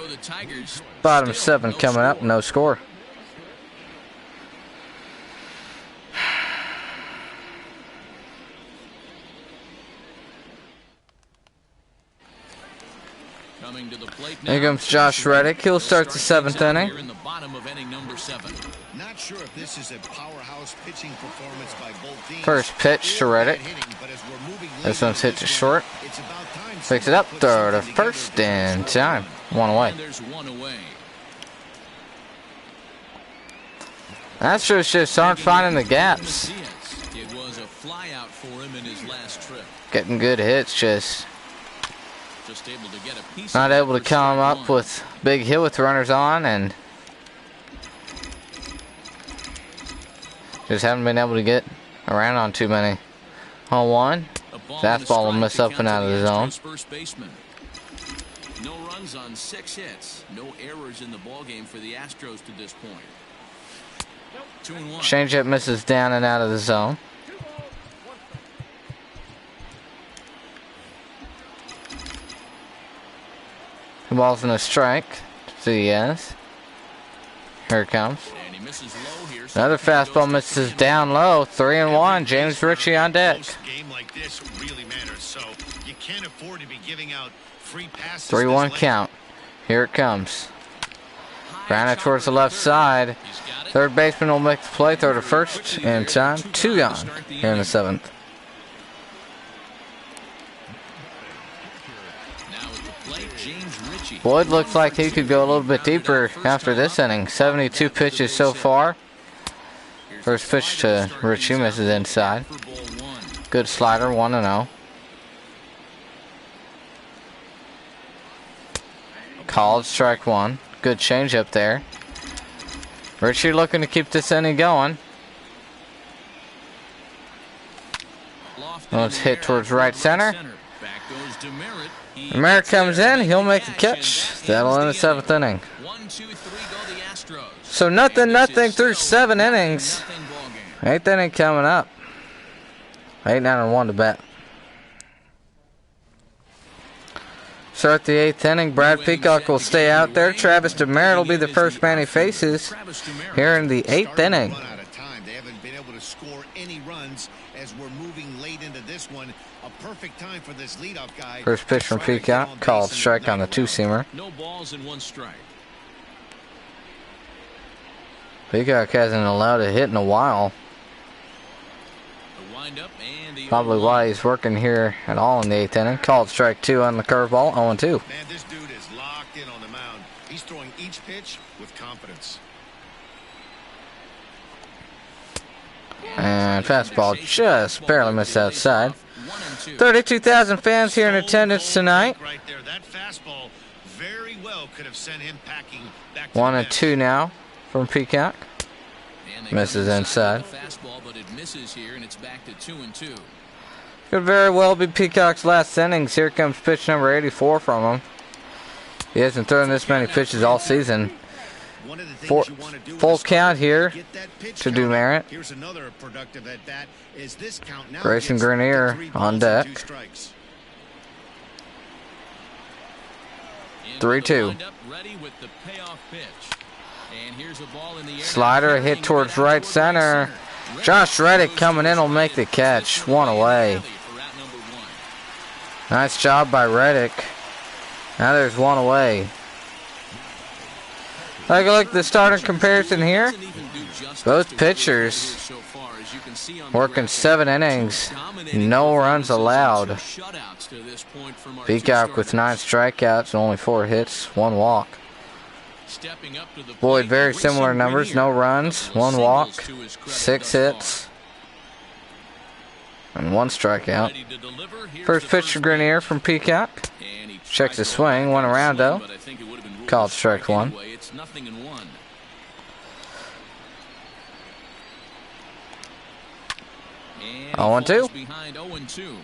Bottom 7 coming up. No score. Here comes Josh Reddick. He'll start the 7th inning. Not sure if this is a powerhouse pitching performance by both teams. First pitch to Reddick. This one's hit to short. Picks it up, throw to first in time. 1 away. Astros just aren't finding the gaps. It was a flyout for him in his last trip. Getting good hits, just able to get a piece not able to come up with big hit with runners on, and just haven't been able to get around on too many. 0-1. Fastball will miss up and out of the zone. No runs on 6 hits. No errors in the ballgame for the Astros to this point. 2-1. Changeup misses down and out of the zone. The ball's in a strike. Yes. Here it comes. Another fastball misses down low. 3-1. James Ritchie on deck. Game like this really matters, so you can't afford to be giving out free passes. 3-1 count. Here it comes. Grounded towards the left side. Third baseman will make the play. Throw to first in time. 2 gone here in the 7th. Boyd looks like he could go a little bit deeper after this inning. 72 pitches so far. First pitch to Richie misses inside. Good slider, 1-0. Called strike 1. Good changeup there. Richie looking to keep this inning going. Let's hit towards right center. Merritt comes in. He'll make the catch. That'll end the 7th inning. So nothing through 7 innings. 8th inning coming up. 8-9-1 to bat. Start the 8th inning. Brad Peacock will stay out there. Travis DeMeritt will be the first man he faces here in the 8th inning. They haven't been able to score any runs as we're moving late into this one. A perfect time for this leadoff guy. First pitch from Peacock. Called strike on the 2-seamer. No balls and 1 strike. Peacock hasn't allowed a hit in a while. Probably why he's working here at all in the 8th inning. Called strike 2 on the curveball. 0-2. Man, this dude is locked in on the mound. He's throwing each pitch with confidence. And fastball just barely missed outside. 32,000 fans here in attendance tonight. Right there, that fastball very well could have sent him packing back. 1-2 now from Peacock. Misses inside. Could very well be Peacock's last innings. Here comes pitch number 84 from him. He hasn't thrown this many pitches all season. Full count here to DeMeritt. Here's another productive at bat. Is this count now? Grayson Grenier on deck. 3-2. Slider hit towards right center. Josh Reddick coming in will make the catch. 1 away. Nice job by Reddick. Now there's 1 away. Take a look at the starting comparison here. Both pitchers working 7 innings. No runs allowed. Peacock with 9 strikeouts and only 4 hits, 1 walk. Boyd, very similar numbers. No runs, 1 walk, 6 hits, and 1 strikeout. First pitch to Grenier from Peacock. Checks the swing, 1 around though. Called strike 1. And 0-2. behind 0-2.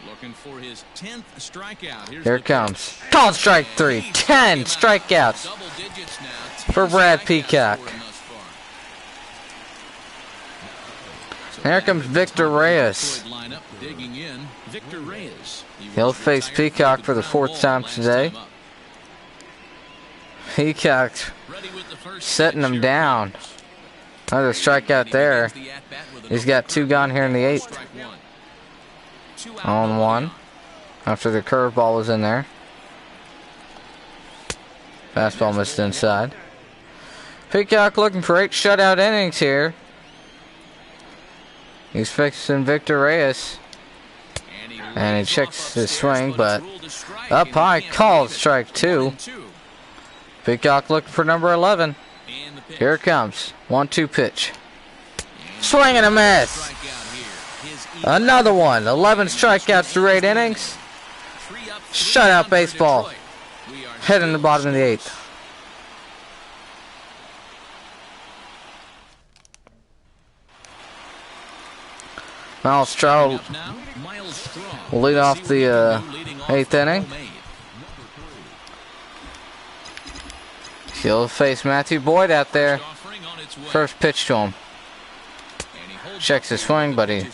Looking for his 10th strikeout. Here's Here it comes. Called strike 3. 10 strikeouts double digits now. for Brad Peacock. Here comes Victor Reyes. Lineup digging in. Victor Reyes. He'll face Peacock for the 4th time today. Peacock setting him down. Another strikeout there. He's got 2 gone here in the 8th. 0-1 after the curveball was in there. Fastball missed inside. Peacock looking for 8 shutout innings here. He's fixing Victor Reyes. And he checks his swing, but up high, called strike 2. Peacock looking for number 11. Here it comes. 1-2 pitch. Swing and a miss. Another one. 11 strikeouts through 8 innings. Shutout baseball. Heading to the bottom of the 8th. Miles Straw will lead off the 8th inning. He'll face Matthew Boyd out there. First pitch to him. Checks his swing, but he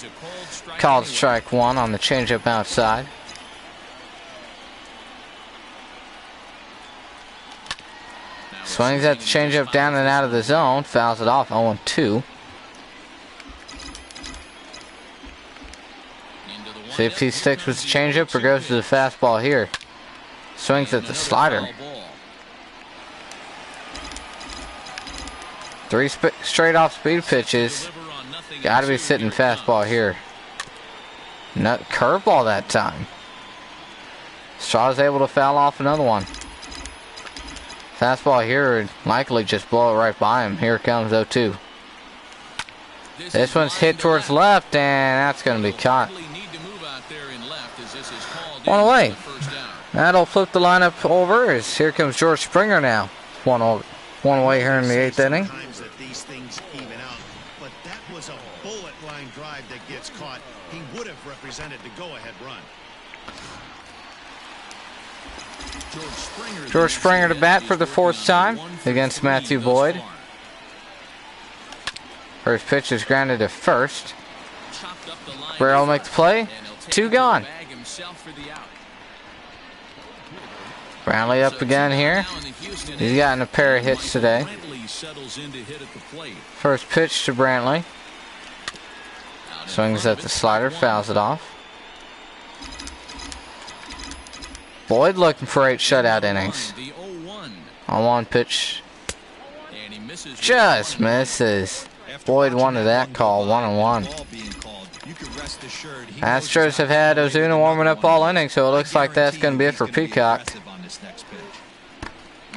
called strike 1 on the changeup outside. Swings at the changeup down and out of the zone. Fouls it off. 0-2. See if he sticks with the changeup or goes to the fastball here. Swings at the slider. 3 straight off speed pitches. Gotta be sitting fastball here. Nut curveball that time. Straw's able to foul off another one. Fastball here would likely just blow it right by him. Here comes 0-2. This one's hit towards left, and that's going to be caught. 1 away. That'll flip the lineup over as here comes George Springer now. One away here in the 8th inning. But that was a bullet line drive that gets caught. He would have represented the go-ahead run. George Springer to bat for the 4th time against Matthew Boyd. First pitch is grounded to first. Barrel will make the play. 2 gone. Brownlee up again here. He's gotten a pair of hits today. First pitch to Brantley. Swings at the slider, fouls it off. Boyd looking for 8 shutout innings. On 1 pitch. Just misses. Boyd wanted that call, 1-1. Astros have had Ozuna warming up all innings, so it looks like that's going to be it for Peacock.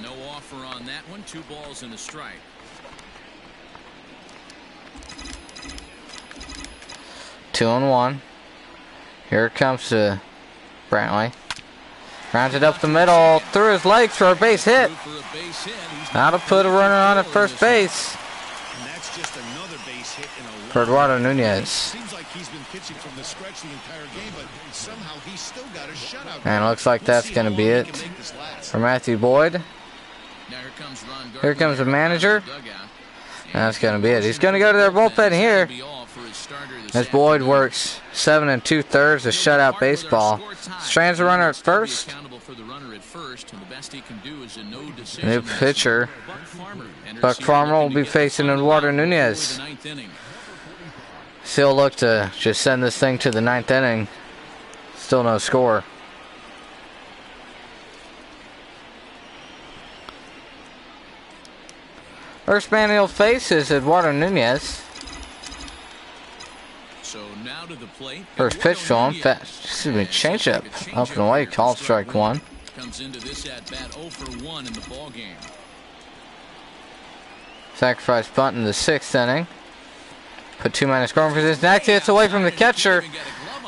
No offer on that one. 2 balls and a strike. Two and 1. Here it comes to Brantley. Rounds it up the middle, through his legs for a base hit. That'll put a runner on at first base. For Eduardo Nunez. And it looks like that's going to be it for Matthew Boyd. Here comes the manager. And that's going to be it. He's going to go to their bullpen here. As Boyd works 7 2/3 of shutout baseball. Strands a runner at first. New pitcher, Buck Farmer, will be facing Eduardo Nunez. He'll look to just send this thing to the 9th inning. Still no score. First man he'll face is Eduardo Nunez. First pitch to him, changeup up and away, called strike 1. Comes into this at bat 0 for 1 in the ball game. Sacrifice bunt in the 6th inning. Put 2 men in scoring position. Next hits away from the catcher,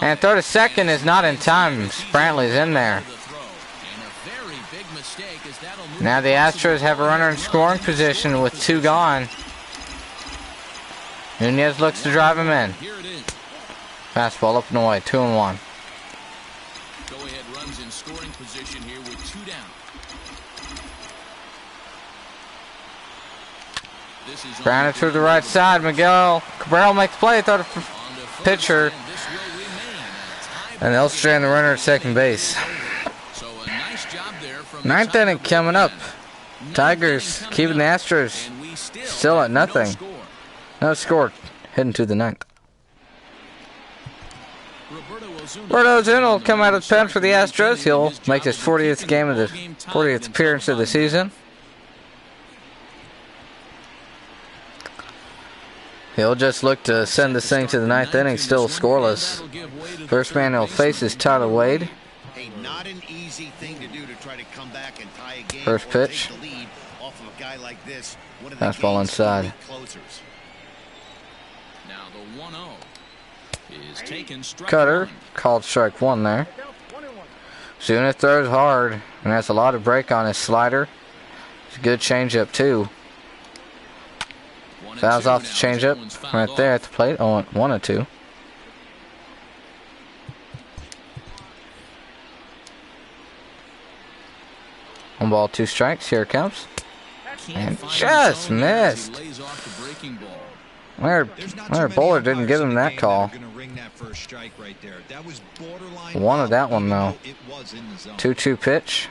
and throw to second is not in time. Brantley's in there. Now the Astros have a runner in scoring position with 2 gone. Nunez looks to drive him in. Here it is. Fastball up and away, 2-1. Go-ahead runs in scoring position here with 2 down. This is Grounded to the right side. Miguel Cabrera makes play. Throw to pitcher. And they'll strand the runner at second base. So a nice job there from 9th inning coming up. Tigers keeping the Astros still at nothing. No score. Heading to the 9th. Roberto Ozuna will come out of the pen for the Astros. He'll make his 40th appearance of the season. He'll just look to send this thing to the 9th inning, still scoreless. First man he'll face is Tyler Wade. Not an easy thing to do to try to come back and tie a game. First pitch. Off of a guy like this. Fastball inside. Now the 1-0 is taken strike Cutter, 1. called strike 1 there. Ozuna throws hard, and has a lot of break on his slider. It's a good changeup too. Fouls off the changeup right there at the plate. 1-2. 1 ball, 2 strikes. Here it comes. And just missed. Their bowler didn't give him that call. Wanted that one though. 2-2 pitch.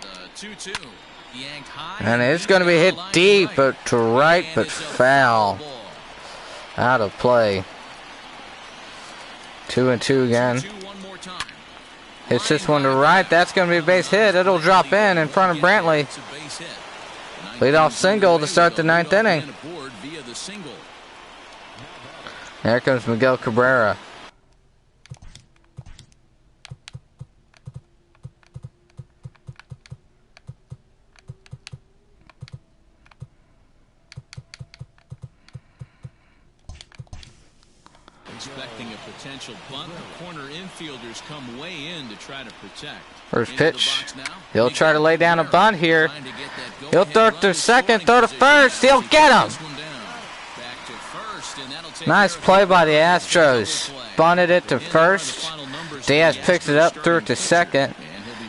And it's going to be hit deep, but to right, but foul. Out of play. 2-2 again. Hits this one to right. That's going to be a base hit. It'll drop in front of Brantley. Leadoff single to start the 9th inning. There comes Miguel Cabrera. Expecting a potential bunt, the corner infielders come way in to try to protect. First pitch. He'll try to lay down a bunt here. He'll throw it to second, throw to first. He'll get him. Nice play by the Astros. Bunted it to first. Diaz picks it up, threw it to second.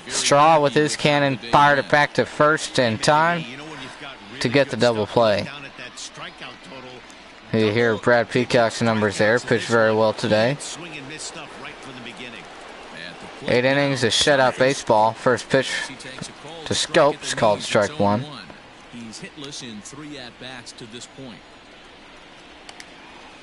Straw with his cannon fired it back to first in time to get the double play. You hear Brad Peacock's numbers there. Pitched very well today. 8 innings of shutout baseball. First pitch to Scopes called strike 1. He's hitless in 3 at-bats to this point.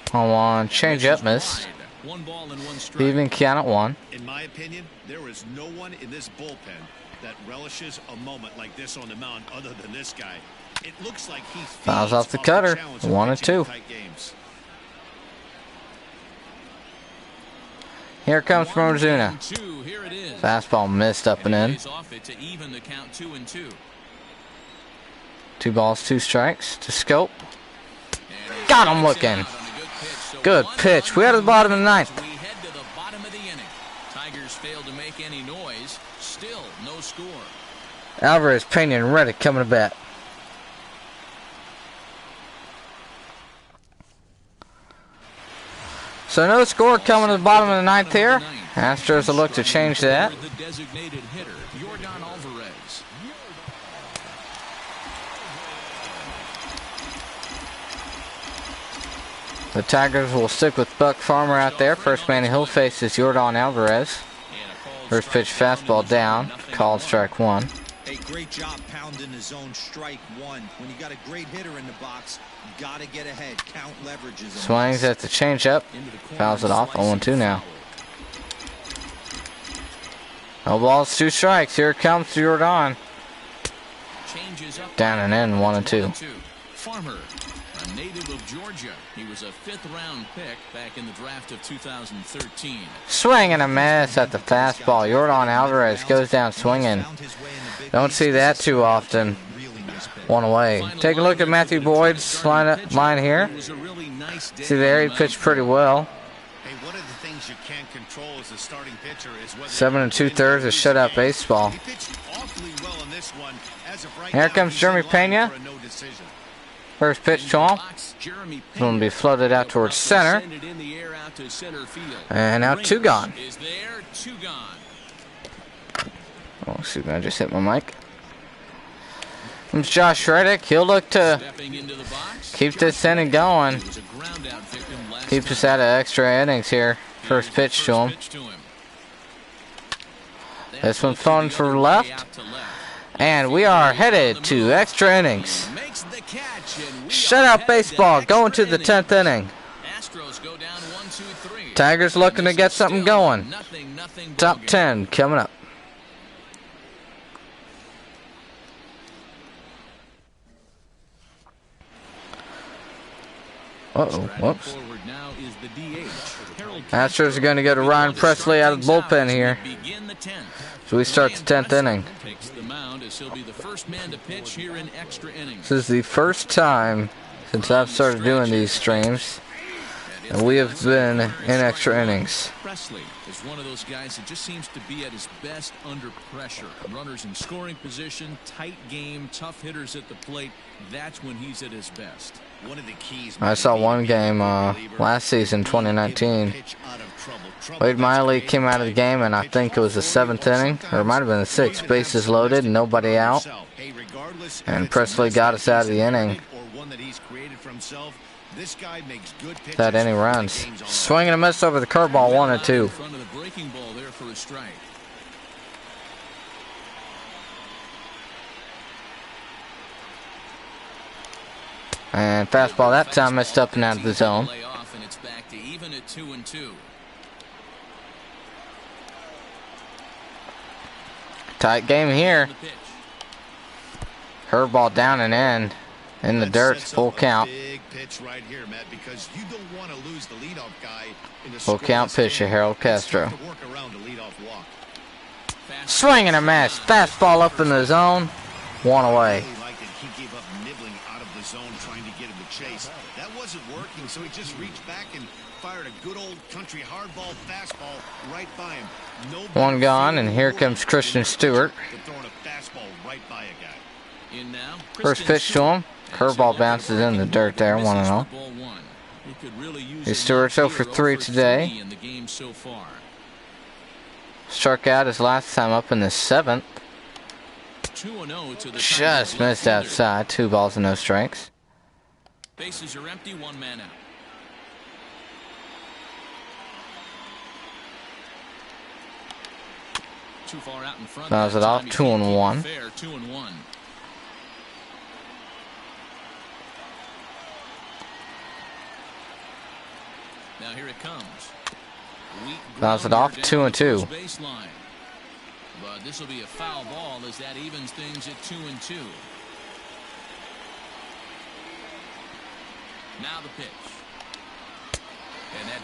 1-1, change up, missed. 1 ball and 1 strike. Even count at 1. In my opinion, there is no one in this bullpen that relishes a moment like this on the mound other than this guy. It looks like he fouls off the cutter. 1-2. Here comes from Ozuna. Fastball missed up and in. 2 balls, 2 strikes to Scope. Got him looking. Good pitch. We're at the bottom of the 9th. Tigers failed to make any noise. Still no score. Alvarez, Pena, and Reddick coming to bat. So no score coming to the bottom of the 9th here. Astros will look to change that. The Tigers will stick with Buck Farmer out there. First man he'll face is Yordan Alvarez. First pitch fastball down. Called strike 1. A great job pounding the zone strike 1. When you got a great hitter in the box, you got to get ahead. Count leverages. Swings at the changeup. Fouls it off. 0-2 now. No balls, 2 strikes. Here it comes to Yordan. Down and in, 1-2. Farmer, a native of Georgia. He was a 5th-round pick back in the draft of 2013. Swing and a miss at the fastball. Yordan Alvarez goes down swinging. Don't see that too often. 1 away. Take a look at Matthew Boyd's line here. See there, he pitched pretty well. Hey, one of the things you can't control as a starting pitcher is whether 7 2/3 is shutout baseball. He pitched awfully well in this one. As of right Here now, comes he's Jeremy in line Pena. for a no decision. First pitch to him. It's going to be floated out towards center. And now 2 gone. Oh, excuse me, I just hit my mic. Comes Josh Reddick. He'll look to keep this inning going. Keep us out of extra innings here. First pitch to him. This one thrown for left. And we are headed to extra innings. Shutout baseball going to the 10th inning. Tigers looking to get something going. Top 10 coming up. Uh-oh, whoops. Astros are going to go to Ryan Presley out of the bullpen here. So we start the 10th inning. This is the first time since I've started doing these streams and we have been in extra innings. Presley is one of those guys that just seems to be at his best under pressure. Runners in scoring position, tight game, tough hitters at the plate. That's when he's at his best. One of the keys. I saw one game last season, 2019. Wade Miley came out of the game, and I think it was the 7th inning, or it might have been the 6th. Bases loaded, nobody out, and Presley got us out of the inning. That inning runs. Swing and a miss over the curveball, 1-2. And fastball that time missed up and out of the zone. Tight game here. Curveball down and in the dirt, full count. Full count pitch to Harold Castro. Swing and a miss. Fastball up in the zone. 1 away. That wasn't working, so he just reached back and fired a good old country hardball fastball right by him. No 1 gone, and here comes Christian Stewart. First pitch to him. Curveball bounces in the dirt there, 1-0. Stewart's 0 for 3 today. Struck out his last time up in the 7th. Just missed outside. 2 balls and no strikes. Bases are empty, 1 man out. Too far out in front. Fouls it off, 2-1. 2-1. Now here it comes. Fouls it off, 2-2. But this will be a foul ball as that evens things at 2-2. Now the pitch.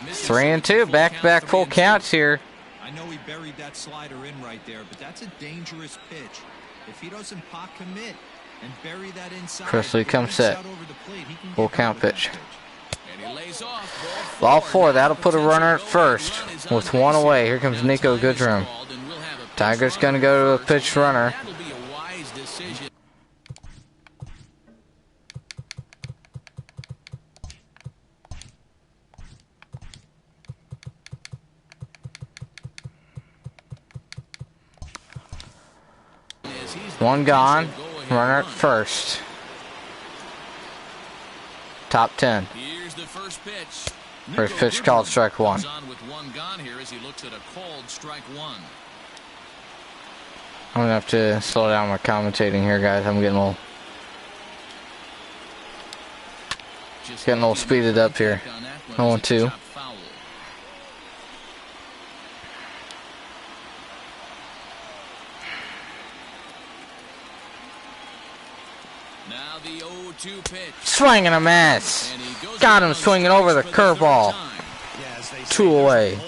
3-2, back-to-back full counts here. I know he buried that slider in right there, but that's a dangerous pitch. If he doesn't pot commit and bury that inside, Presley comes set. Full count pitch. Ball 4, that'll put a runner at first with 1 away. Here comes Nico Goodrum. Tigers going to go to a pitch runner. One gone, runner at first. Top 10. First pitch called, strike 1. I'm gonna have to slow down my commentating here, guys. I'm getting a little speeded up here. 0-2. Swing and a miss. Got him swinging over the curveball. 2 away.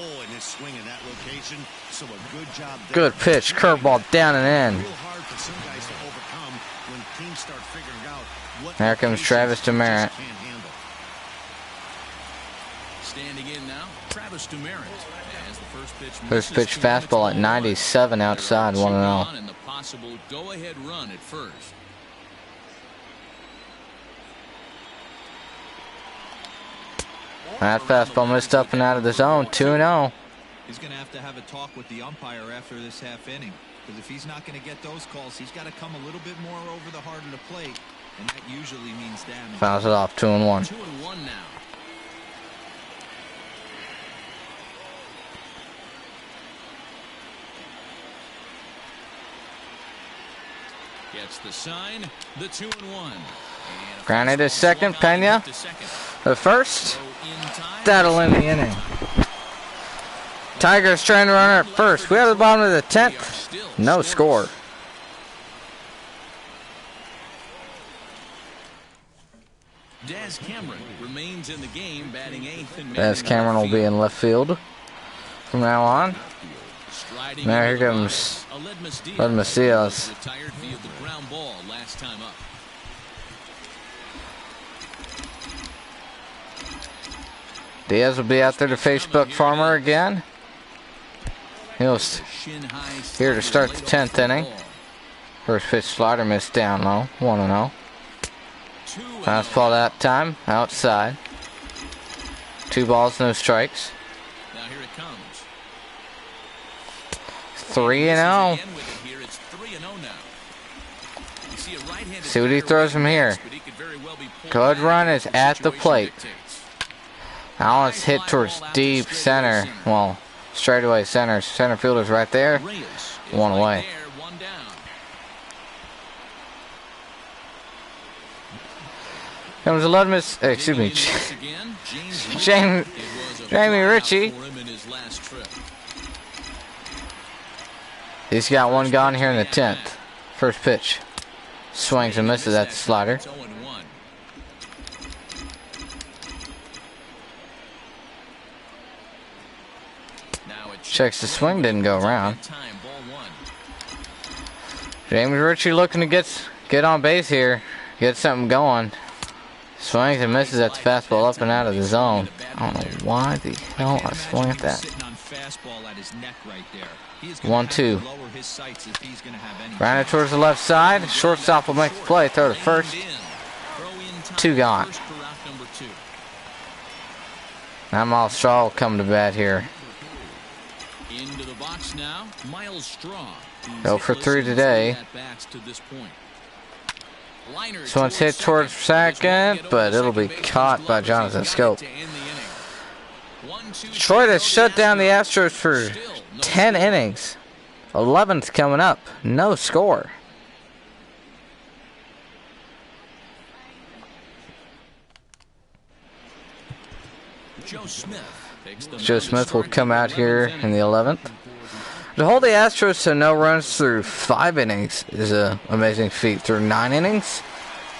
Good pitch. Curveball down and in. There comes Travis Demerit. Standing in now, Travis Demeritt. As the First pitch fastball at 97 outside, 1-0. And the possible go-ahead run at first. That fastball missed up and out of the zone, 2-0. He's going to have a talk with the umpire after this half inning. Because if he's not going to get those calls, he's got to come a little bit more over the heart of the plate. And that usually means damage. Fouls it off, 2-1. 2-1 now. Gets the sign, the 2-1. Grounded to second, Pena. The first. That'll end the inning. Tigers trying to run at first. We have the bottom of the 10th. No score. Daz Cameron remains in the game, batting 8th and Daz Cameron will be in left field from now on. Now here comes Led Macias. Retired via the ground ball last time up. Diaz will be out there to face Buck Farmer again. He'll here to start the 10th inning. First pitch slider missed down low, 1-0. Fastball that time, outside. 2 balls, no strikes. Now here it comes. 3-0. See what he throws from here. Good run is at the plate. Now it's hit towards deep center. Well, straightaway center. Center fielder's right there. 1 away. Comes 11. Excuse me. Jamie Ritchie. He's got 1 gone here in the 10th. First pitch. Swings and misses at the slider. Checks the swing, didn't go around. Jamie Ritchie looking to get on base here. Get something going. Swings and misses at the fastball up and out of the zone. I don't know why the hell I swung at that. 1-2. Rounded towards the left side. Shortstop will make the play. Throw to first. 2 gone. Now Miles Straw will come to bat here. Into the box now, Miles Straw. 0 for 3 today. This one's hit towards second, but it'll be caught by Jonathan Scope. Detroit has shut down the Astros for 10 innings. 11th coming up. No score. Joe Smith will come out here in the 11th. To hold the Astros to no runs through 5 innings is an amazing feat. Through 9 innings,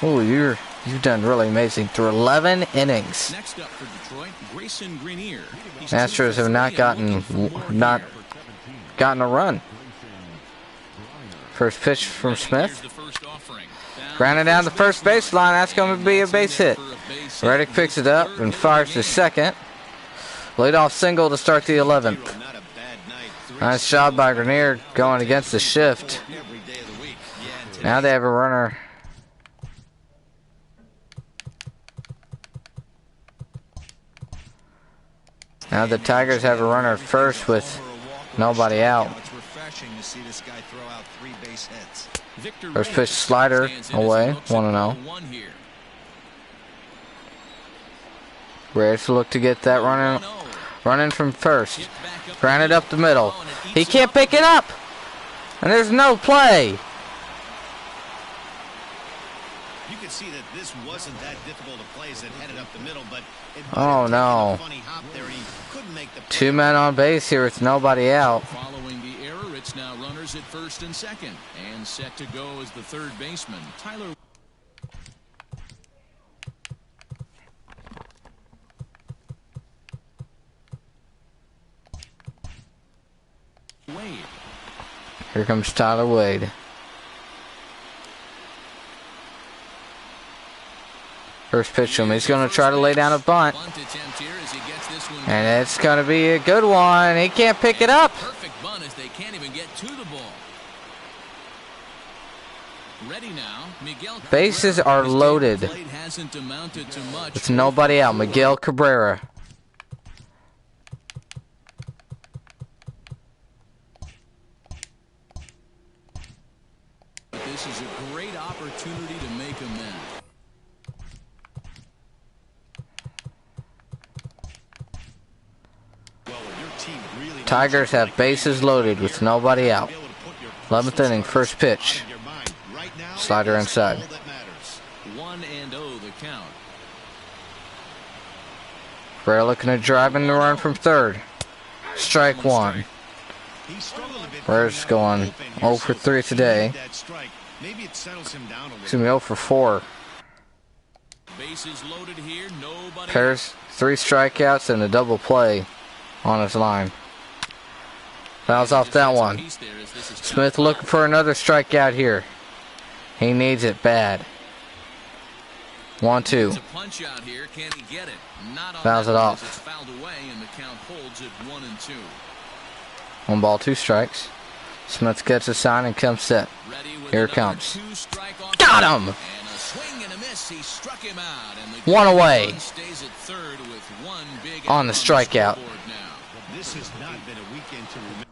oh, you've done really amazing. Through 11 innings. Next up for Detroit, Grayson Greenier. Astros have not gotten a run. First pitch from Smith. Grounded down the first baseline. That's going to be a base hit. Reddick picks it up and fires to second. Leadoff single to start the 11th. Nice job by Grenier going against the shift. Now they have a runner. Now the Tigers have a runner first with nobody out. First pitch slider away, 1-0. Reyes look to get that running from first. Grounded up the middle. He can't pick it up. And there's no play. You could see that this wasn't that difficult a play as it headed up the middle, but oh no. 2 men on base here with nobody out. Following the error, it's now runners at first and second. And set to go as the third baseman, Tyler Wade. Here comes Tyler Wade. First pitch to him. He's going to try to lay down a bunt. And it's going to be a good one. He can't pick it up. Perfect bunt as they can't even get to the ball. Ready now. Miguel Bases are loaded. With nobody out. Miguel Cabrera. This is a great opportunity to make amends. Tigers have bases loaded with nobody out. 11th inning, first pitch. Slider inside. 1-0 the count. Cabrera looking to drive in the run from third. Strike one. Cabrera's going 0 for 3 today. Excuse me, 0 for 4. Bases loaded here, nobody. Pairs 3 strikeouts and a double play on his line. Fouls off that one. Smith looking for another strikeout here. He needs it bad. 1-2. Fouls it off. 1 ball, 2 strikes. Smith gets a sign and comes set. Here it comes. Got him! 1 away. On the strikeout. This has not been a weekend to remember.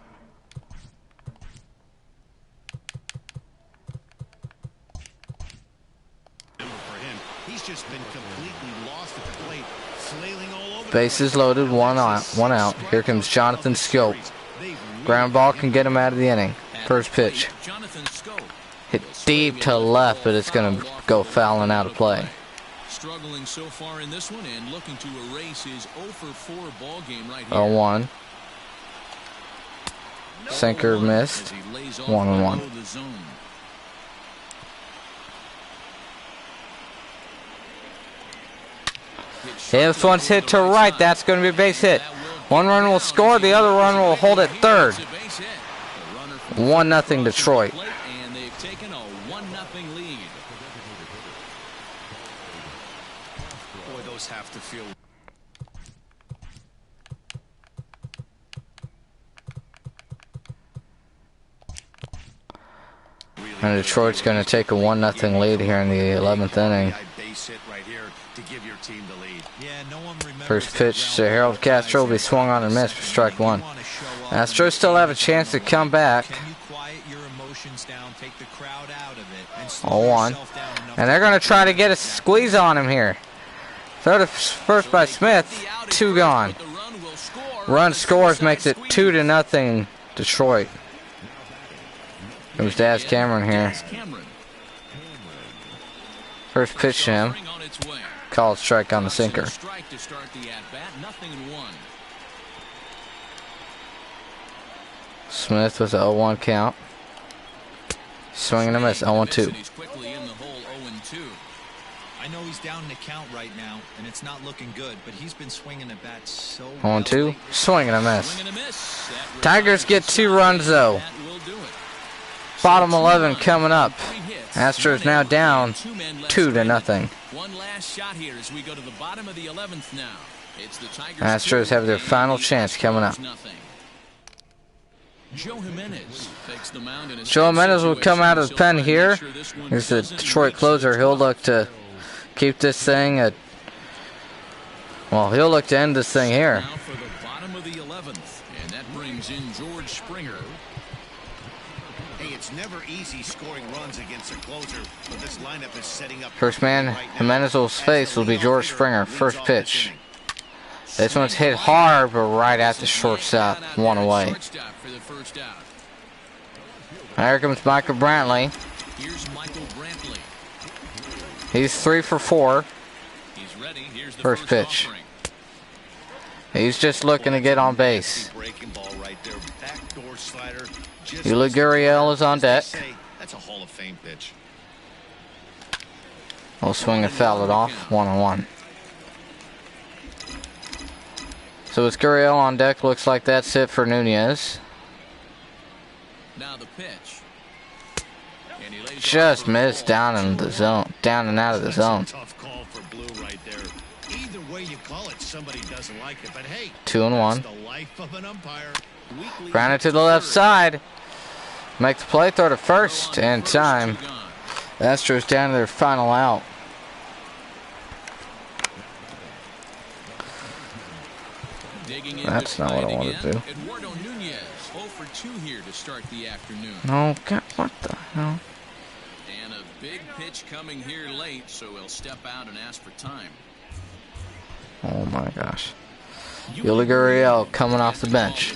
For him, he's just been completely lost at the plate, flailing all over. Bases loaded, 1 out. Here comes Jonathan Scope. Ground ball can get him out of the inning. First pitch. Hit deep to left, but it's going to go fouling out of play. Struggling so far in this one and looking to erase his 0 for 4 ball game right here. 0-1. Sinker missed. 1-1. This one's hit to right. That's going to be a base hit. 1 run will score. The other run will hold at third. 1-0 Detroit. And they've taken a 1-0 lead. Boy, those have to feel. And Detroit's going to take a 1-0 lead here in the 11th inning. First pitch to Harold Castro will be swung on and missed for strike 1. Astros still have a chance to come back. 0-1. And they're going to try to get a squeeze on him here. Throw to first by Smith. 2 gone. Run scores, makes it 2-0 Detroit. Comes Daz Cameron here. First pitch to him. Called strike on the sinker. Smith with an 0-1 count. Swing and a miss, 0-2. I know he's down in the count right now, and it's not looking good, but he's been swinging the bat so 0-2. Swing and a miss. Tigers get 2 runs though. Bottom 11 coming up. Astros now down 2-0. One last shot here as we go to the bottom of the 11th now. It's the Tigers. Astros have their final chance coming up. Joe Jimenez takes the mound in Joe Jimenez will come out of the pen here. Here's the Detroit closer. He'll look to keep this thing at. Well, he'll look to end this thing here. Now for the bottom of the 11th, and that brings in George Springer. Hey, it's never easy scoring runs against a closer, but this lineup is setting up. First man Jimenez will face will be George Springer. First pitch. This one's hit hard, but right at the shortstop. 1 away. Here comes Michael Brantley. He's 3 for 4. First pitch. He's just looking to get on base. Yuli Gurriel is on deck. That's a Hall of Fame pitch. We'll swing and foul it off. 1-1. So with Gurriel on deck, looks like that's it for Nunez. Now the pitch. Just missed down in the zone, down and out of the zone. Tough call for Blue. rule right there. Either way you call it, somebody doesn't like it. But hey, 2-1. that's the life of an umpire. Grounded to the left side. Make the play, throw to first in time. The Astros down to their final out. That's not what I wanted to do. Eduardo Nunez, 0 for 2 here to start the afternoon. No, God, what the hell? And a big pitch coming here late, so he'll step out and ask for time. Oh my gosh. Yuli Gurriel coming off the bench.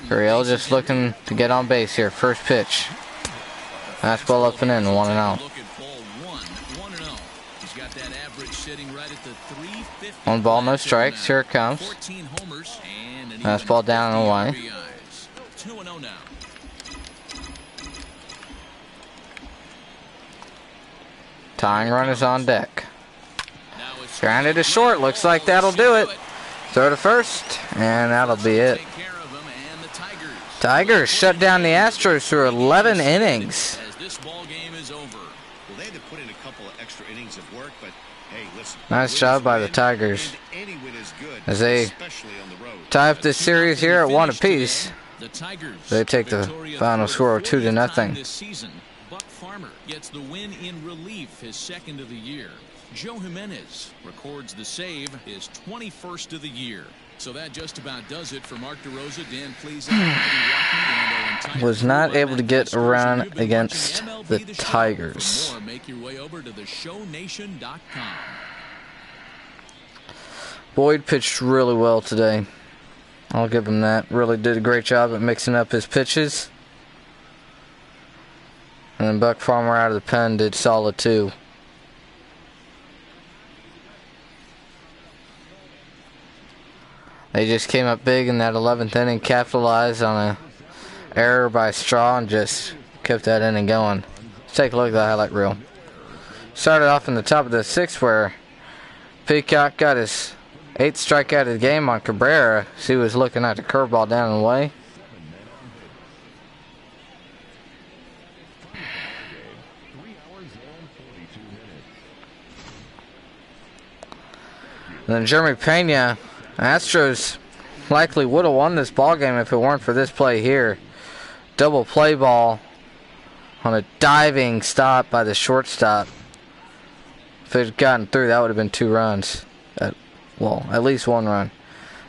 Gurriel just looking to get on base here. First pitch. Fastball up and in, 1-0. 1 ball, no strikes. Here it comes. Fastball down and away. 2-0 now. Tying run is on deck. Grounded to short. Looks like that'll do it. Throw to first, and that'll be it. Tigers shut down the Astros through 11 innings. Well, they had to put in a couple of extra innings of work, but hey, listen. Nice job by the Tigers Any win is good, as they especially on the road. tie up this series here at 1 apiece. They take the final score of 2-0. Buck Farmer gets the win in relief, his second of the year. Joe Jimenez records the save, his 21st of the year. So that just about does it for Mark DeRosa, Dan Pleasant. Was not able to get around against the Tigers. Make your way over to theshownation.com. Boyd pitched really well today. I'll give him that. Really did a great job at mixing up his pitches. And then Buck Farmer out of the pen did solid too. They just came up big in that 11th inning, capitalized on an error by Straw, and just kept that inning going. Let's take a look at the highlight reel. Started off in the top of the 6th where Peacock got his 8th strikeout of the game on Cabrera. He was looking at the curveball down and away. And then Jeremy Pena, Astros likely would have won this ball game if it weren't for this play here. Double play ball on a diving stop by the shortstop. If it had gotten through, that would have been 2 runs. Well, at least 1 run.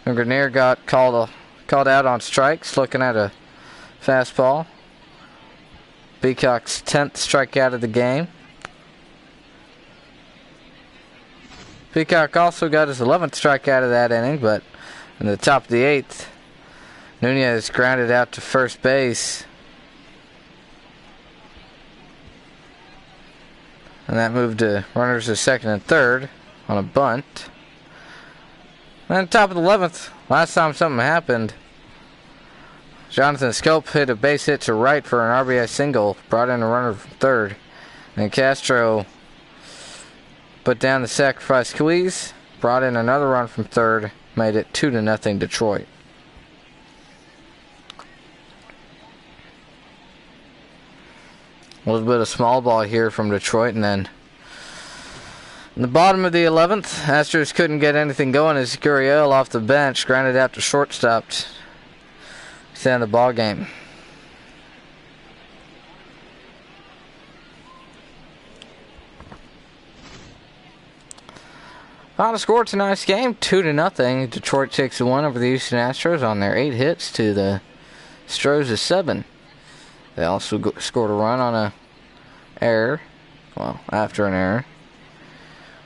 And Grenier got called out on strikes, looking at a fastball. Peacock's 10th strikeout of the game. Peacock also got his 11th strikeout of that inning, but in the top of the 8th, Nunez grounded out to first base. And that moved to runners to second and third on a bunt. And then top of the 11th, last time something happened, Jonathan Scope hit a base hit to right for an RBI single, brought in a runner from third. And Castro put down the sacrifice squeeze, brought in another run from third, made it 2-0 Detroit. A little bit of small ball here from Detroit, and then in the bottom of the 11th, Astros couldn't get anything going as Gurriel off the bench grounded out to shortstop to end the ball game. Final score tonight's game, 2-0. Detroit takes the win over the Houston Astros on their 8 hits to the Astros' 7. They also scored a run on a error. Well, after an error.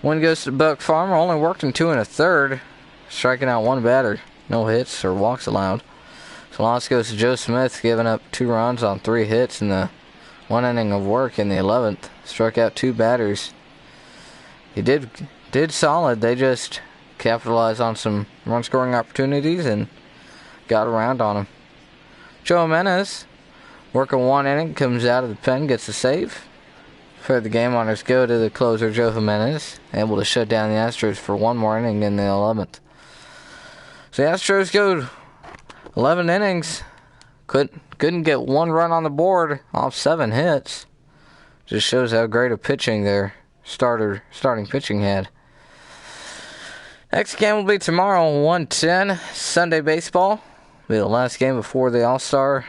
Win goes to Buck Farmer. Only worked in 2 1/3, striking out 1 batter. No hits or walks allowed. So loss goes to Joe Smith, giving up 2 runs on 3 hits in the 1 inning of work in the 11th. Struck out 2 batters. He did solid. They just capitalized on some run scoring opportunities and got around on him. Joe Jimenez, working 1 inning, comes out of the pen, gets a save. For the game honors go to the closer, Joe Jimenez, able to shut down the Astros for 1 more inning in the 11th. So the Astros go 11 innings, couldn't get 1 run on the board off 7 hits. Just shows how great of pitching their starting pitching had. Next game will be tomorrow, 1:10, Sunday baseball. Be the last game before the All-Star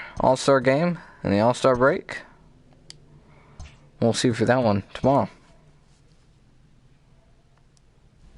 game and the All-Star break. We'll see for that one tomorrow.